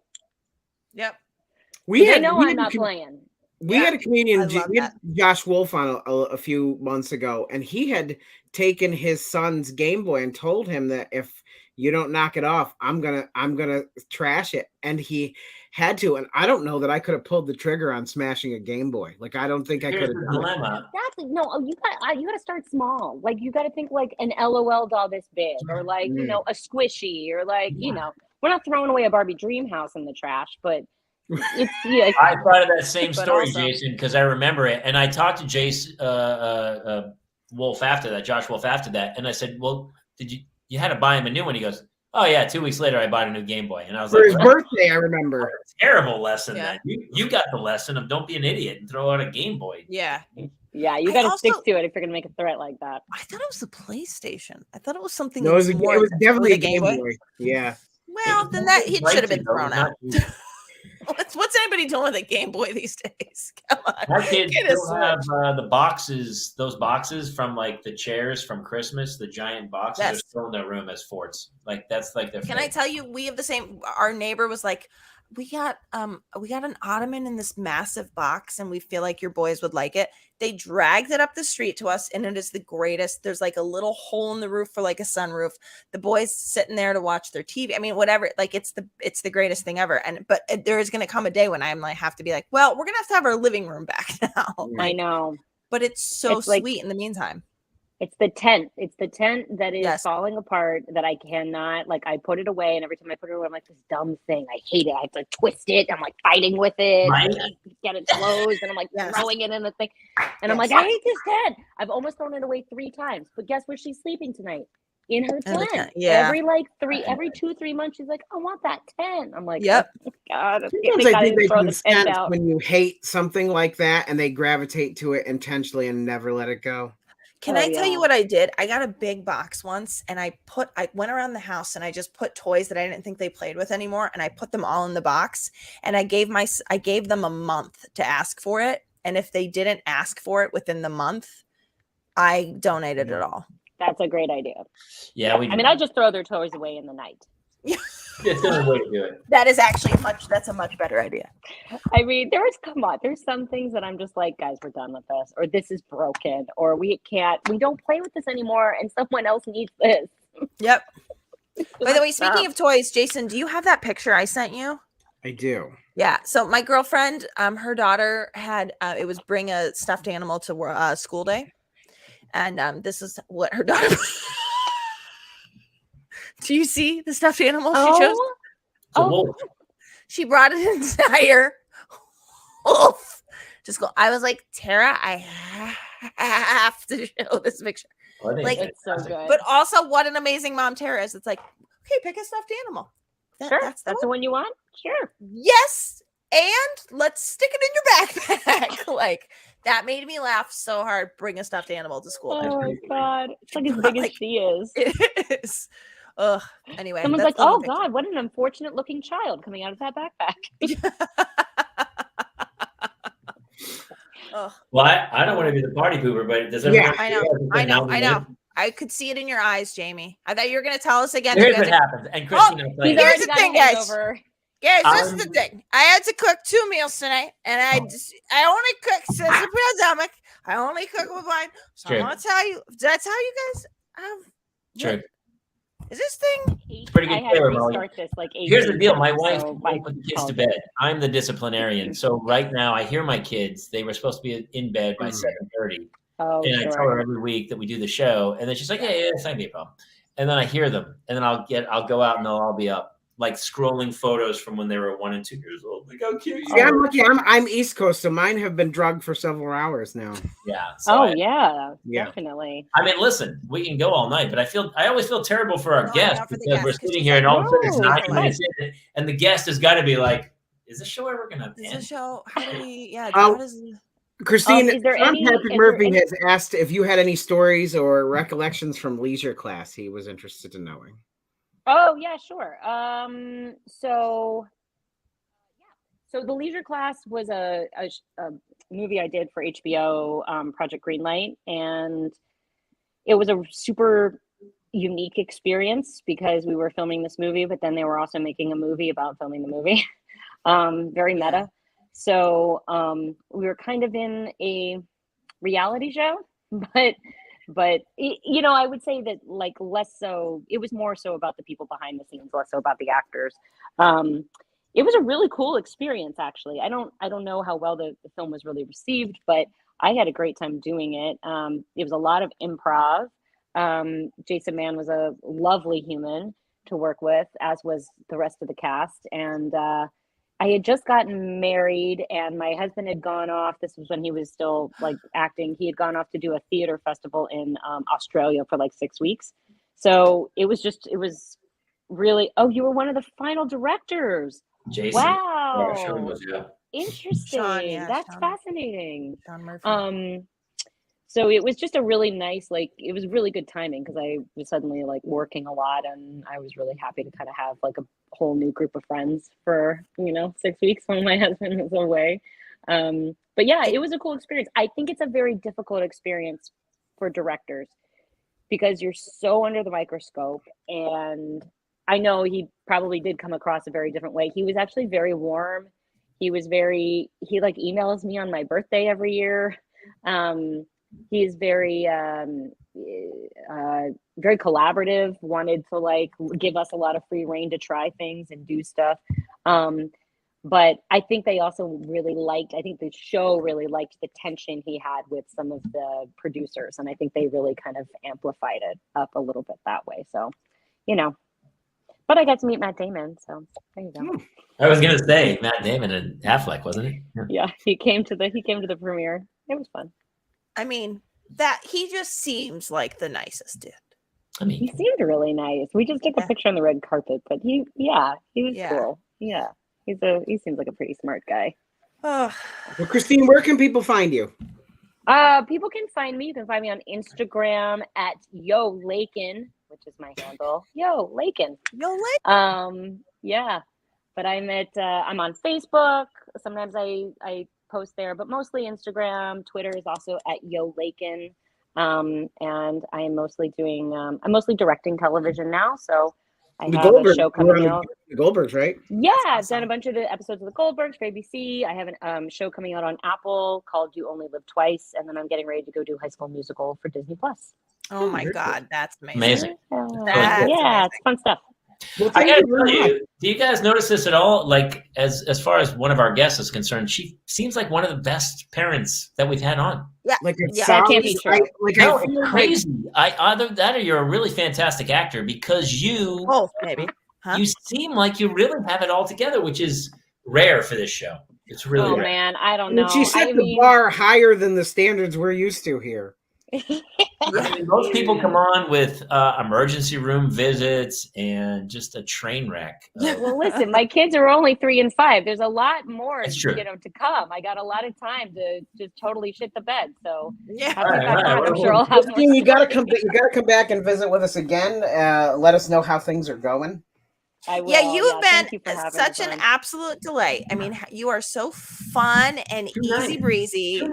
yep. They know I'm not playing. We had a comedian, Josh Wolf, on a few months ago, and he had taken his son's Game Boy and told him that if you don't knock it off, I'm gonna trash it. And he had to. And I don't know that I could have pulled the trigger on smashing a Game Boy. Like, I don't think I could have done dilemma. Exactly. No, you got to start small. Like, you got to think like an LOL doll this big, or like you know, a squishy, or like you know, we're not throwing away a Barbie dream house in the trash, but. It's I thought of that same story, Jason, because I remember it, and I talked to Jace Wolf after that, Josh Wolf after that, and I said, "Well, you had to buy him a new one?" He goes, "Oh yeah." 2 weeks later, I bought a new Game Boy, and I was for his birthday. I remember. Terrible lesson. Then you got the lesson of don't be an idiot and throw out a Game Boy. Yeah, you got to stick to it if you're gonna make a threat like that. I thought it was the PlayStation. I thought it was something. No, it was definitely a Game Boy. Yeah. Well, then that it should have been thrown out. What's anybody doing with a Game Boy these days? Come on. My kids still have the boxes, those boxes from like the chairs from Christmas, the giant boxes are still in their room as forts. Like that's like their Can I tell you, we have the same. Our neighbor was like, we got an ottoman in this massive box, and we feel like your boys would like it. They dragged it up the street to us, and it is the greatest. There's like a little hole in the roof for like a sunroof. The boys sitting there to watch their TV. I mean, whatever. Like it's the greatest thing ever. But there is going to come a day when I'm like have to be like, well, we're gonna have our living room back now. I know, but it's so sweet in the meantime. It's the tent. It's the tent that is falling apart that I cannot, like, I put it away, and every time I put it away, I'm like, this dumb thing. I hate it. I have to twist it. I'm like fighting with it. Right. And I get it closed, and I'm like throwing it in the thing. And I'm like, I hate this tent. I've almost thrown it away 3 times. But guess where she's sleeping tonight? In her tent. Every 2-3 months, she's like, I want that tent. I'm like, oh, God. Sometimes I think they can sense when you hate something like that, and they gravitate to it intentionally and never let it go. Can I tell you what I did? I got a big box once, and I went around the house, and I just put toys that I didn't think they played with anymore, and I put them all in the box, and I gave them a month to ask for it, and if they didn't ask for it within the month, I donated it all. That's a great idea. Yeah, I just throw their toys away in the night. It's the only way to do it. That is actually that's a much better idea. I mean, there's some things that I'm just like, guys, we're done with this, or this is broken, or we don't play with this anymore, and someone else needs this. Yep. By the way, speaking of toys, Jason, do you have that picture I sent you? I do. Yeah. So my girlfriend, her daughter had it was bring a stuffed animal to school day, and this is what her daughter. Do you see the stuffed animal she chose? Wolf. She brought an entire wolf. I was like, Tara, I have to show this picture. Like, it's so good. But also, what an amazing mom Tara is. It's like, okay, pick a stuffed animal. That's the one you want? Sure. Yes. And let's stick it in your backpack. Like, that made me laugh so hard. Bring a stuffed animal to school. Oh, my God. It's like as big as she is. It is. Ugh. Anyway, someone's like, "Oh God, what an unfortunate looking child coming out of that backpack." Well, I don't want to be the party pooper, but does everyone? I know. I could see it in your eyes, Jamie. I thought you were going to tell us again. Here's what happens. And Christina, here's the thing, guys. Guys, this is the thing. I had to cook 2 meals tonight, and I only cook since the pandemic. I only cook with wine. So I want to tell you. Did I tell you guys? True. Is this thing? It's pretty good flavor, Molly. Here's the deal. My wife won't put the kids to bed. I'm the disciplinarian. So right now I hear my kids. They were supposed to be in bed by 7:30. Oh, and I tell her every week that we do the show. And then she's like, yeah, it's not gonna be a problem. And then I hear them. And then I'll go out and they'll all be up. Like scrolling photos from when they were 1 and 2 years old. Like how cute you are. I'm lucky. I'm East Coast, so mine have been drugged for several hours now. Yeah. So Definitely. I mean, listen, we can go all night, but I always feel terrible for our guests because we're sitting here and all of a sudden it's 90 minutes in, and the guest has got to be like, "Is this show ever gonna end?" Is this show? How do we? Yeah. Christine, Patrick Murphy has asked if you had any stories or recollections from leisure class. He was interested in knowing. Oh yeah, sure. So The Leisure Class was a movie I did for HBO, Project Greenlight, and it was a super unique experience because we were filming this movie, but then they were also making a movie about filming the movie. Very meta. So we were kind of in a reality show, but I would say that like less so. It was more so about the people behind the scenes, less so about the actors. It was a really cool experience, actually. I don't know how well the film was really received, but I had a great time doing it. It was a lot of improv. Jason Mann was a lovely human to work with, as was the rest of the cast. And I had just gotten married, and my husband had gone off. This was when he was still like acting. He had gone off to do a theater festival in Australia for like 6 weeks. So it was really, oh, you were one of the final directors. Jason. Wow. Yeah. Interesting. Sean, That's Sean. Fascinating. Sean Murphy. So it was just a really nice, like, it was really good timing because I was suddenly like working a lot, and I was really happy to kind of have like a whole new group of friends for 6 weeks when my husband was away. But yeah, it was a cool experience. I think it's a very difficult experience for directors because you're so under the microscope, and I know he probably did come across a very different way. He was actually very warm. He like emails me on my birthday every year. He's very very collaborative, wanted to like give us a lot of free reign to try things and do stuff. But I think they also I think the show really liked the tension he had with some of the producers. And I think they really kind of amplified it up a little bit that way. So, but I got to meet Matt Damon. So there you go. I was going to say Matt Damon and Affleck, wasn't it? Yeah, he came to the premiere. It was fun. I mean, that he just seems like the nicest dude. I mean, he seemed really nice. We just took a picture on the red carpet, but he was cool. Yeah, he seems like a pretty smart guy. Well, Christine, where can people find you? People can find me. You can find me on Instagram at Lakin, which is my handle. Lakin. Lakin. Yeah, but I'm on Facebook. Sometimes I post there, but mostly Instagram. Twitter is also at Lakin. And I am mostly I'm mostly directing television now. So I have a show coming out. The Goldbergs, right? Yeah, I've done a bunch of the episodes of the Goldbergs for ABC. I have a show coming out on Apple called You Only Live Twice. And then I'm getting ready to go do High School Musical for Disney Plus. Oh my God, that's amazing. Amazing. It's fun stuff. Well, I gotta tell you, do you guys notice this at all? Like, as far as one of our guests is concerned, she seems like one of the best parents that we've had on. Yeah, like that can't be true. It's crazy. Either that or you're a really fantastic actor because you maybe. Huh? You seem like you really have it all together, which is rare for this show. It's really rare. Man, I don't know. She set the bar higher than the standards we're used to here. I mean, most people come on with emergency room visits and just a train wreck. Well, listen, my kids are only 3 and 5. There's a lot more, to come. I got a lot of time to just totally shit the bed. So yeah, I'm sure I'll have more. You gotta come back and visit with us again. Let us know how things are going. I will. Yeah, you've been such an absolute delight. I mean, you are so fun and easy breezy.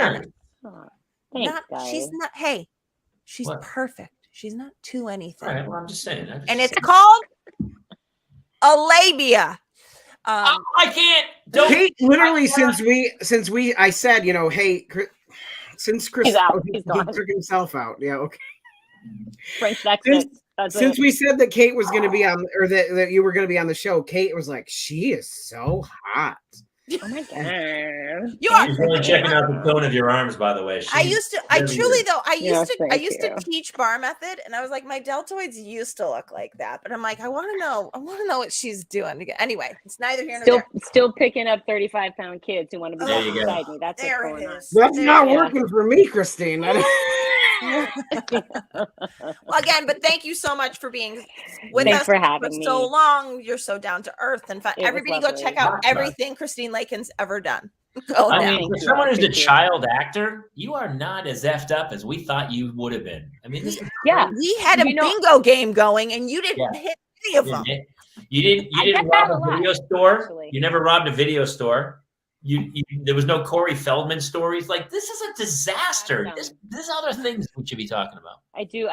Thanks, guys. She's not. Hey, she's What? Perfect. She's not too anything. All right, well, I'm just saying. And it's called a labia. I can't. Kate, literally, since I said, hey, since Chris He's gone. he took himself out. Yeah, okay. French accent. Since we said that Kate was going to be on, or that you were going to be on the show, Kate was like, she is so hot. Oh my God. You are really checking out the tone of your arms, by the way. I used to teach bar method, and I was like, my deltoids used to look like that, but I'm like, I want to know what she's doing. Anyway, it's neither here nor there. Still picking up 35-pound kids who want to be beside me. That's there what's it going is. That's not working for me, Christine. Well, again, but thank you so much for being with us for having for me. so long. You're so down to earth. In fact, everybody go lovely. check out everything Christine Lakin's ever done. I mean, for someone who's a child actor, you are not as effed up as we thought you would have been. I mean, this is we had a bingo game going, and you didn't hit any of them. You didn't rob a video store. Actually. You never robbed a video store. There was no Corey Feldman stories. Like, this is a disaster. There's other things we should be talking about. I do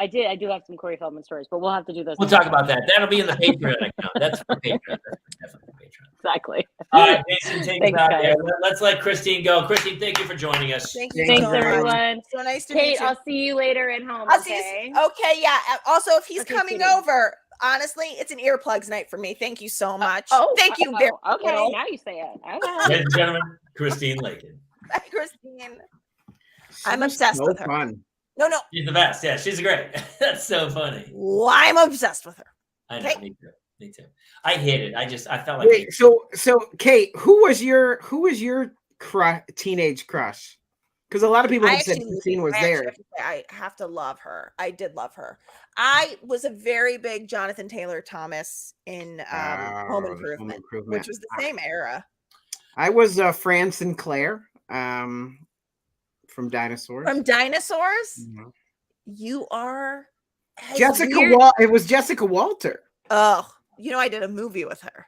have some Corey Feldman stories, but we'll have to do those. We'll talk about that. That'll be in the Patreon account. That's for Patreon. That's definitely Patreon. Exactly. All right, Jason, take us out there. Let's let Christine go. Christine, thank you for joining us. Thanks, everyone. So nice to Kate, meet you. I'll see you later at home. I'll see you. Okay, yeah. Also, if he's coming over, honestly, it's an earplugs night for me. Thank you so much. Thank you very much. Okay, now you say it. Okay. Ladies and gentlemen, Christine Lakin. Bye, Christine. I'm obsessed with her. Fun. No. She's the best. Yeah, she's great. That's so funny. Well, I'm obsessed with her. I know. Okay. Me too. I hate it. I felt like. Wait, so Kate, who was your teenage crush? Because a lot of people have said Christine was there. I have to love her. I did love her. I was a very big Jonathan Taylor Thomas in Home Improvement, which was the same era. I was Fran Sinclair from Dinosaurs. From Dinosaurs? Mm-hmm. You are Jessica It was Jessica Walter. Oh, I did a movie with her.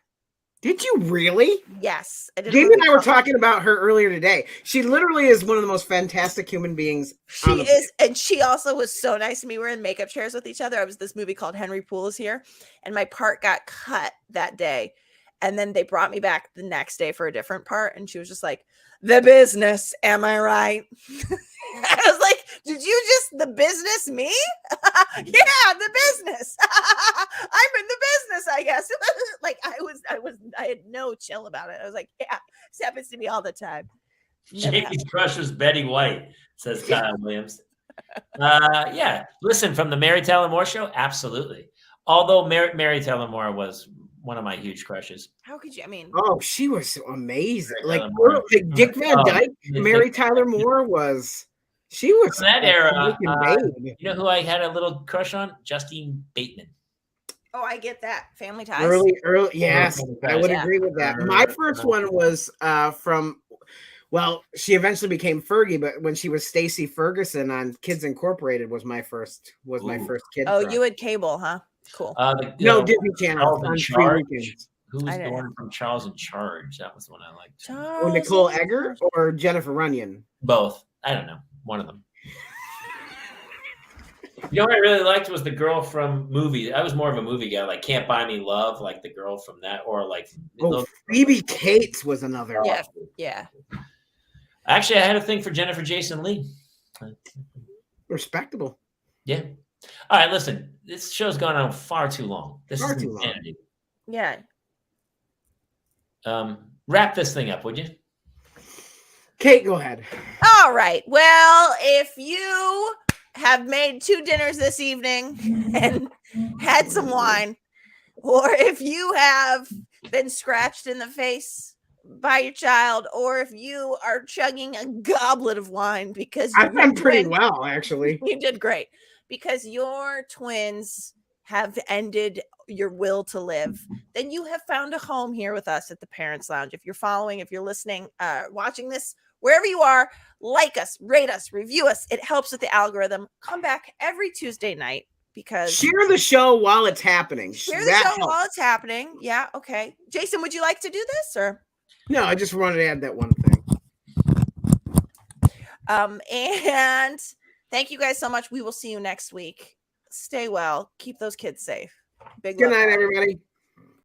Did you really? Yes. Jamie and I were talking about her earlier today. She literally is one of the most fantastic human beings. She is. And she also was so nice to me. We're in makeup chairs with each other. I was this movie called Henry Poole Is Here. And my part got cut that day. And then they brought me back the next day for a different part. And she was just like, the business. Am I right? I was like, did you just the business me? Yeah, the business. I'm in the business, I guess. Like I had no chill about it. I was like, yeah, this happens to me all the time. Jamie's crush was Betty White, says Kyle Williams. Yeah. Listen, from the Mary Tyler Moore Show, absolutely. Although Mary Tyler Moore was one of my huge crushes. How could you? I mean, she was amazing. Like Dick Van Dyke, Mary Tyler Moore was. She was from that era. You know who I had a little crush on? Justine Bateman. Oh, I get that. Family Ties. Early. Yes, I would agree with that. My first one was from. Well, she eventually became Fergie, but when she was Stacey Ferguson on Kids Incorporated was my first kid. Oh, you had cable, huh? Cool. No, Disney Channel. On Who was the one from Charles in Charge? That was the one I liked. Oh, Nicole Egger or Jennifer Runyon? Both. I don't know. One of them. You know what I really liked was the girl from movie. I was more of a movie guy, like Can't Buy Me Love, like the girl from that, or like Phoebe Cates was another. Yeah. Actually, I had a thing for Jennifer Jason Leigh. Respectable. Yeah. All right, listen. This show's gone on far too long. This is too insanity. Yeah. Wrap this thing up, would you? Kate, go ahead. All right. Well, if you have made 2 dinners this evening and had some wine, or if you have been scratched in the face by your child, or if you are chugging a goblet of wine because I've done pretty well, actually. You did great because your twins have ended your will to live, then you have found a home here with us at the Parents Lounge. If you're following, if you're listening, watching this, wherever you are, like us, rate us, review us. It helps with the algorithm. Come back every Tuesday night because share the show while it's happening. Share the show while it's happening. Yeah. Okay. Jason, would you like to do this or? No, I just wanted to add that one thing. And thank you guys so much. We will see you next week. Stay well. Keep those kids safe. Good night, everybody.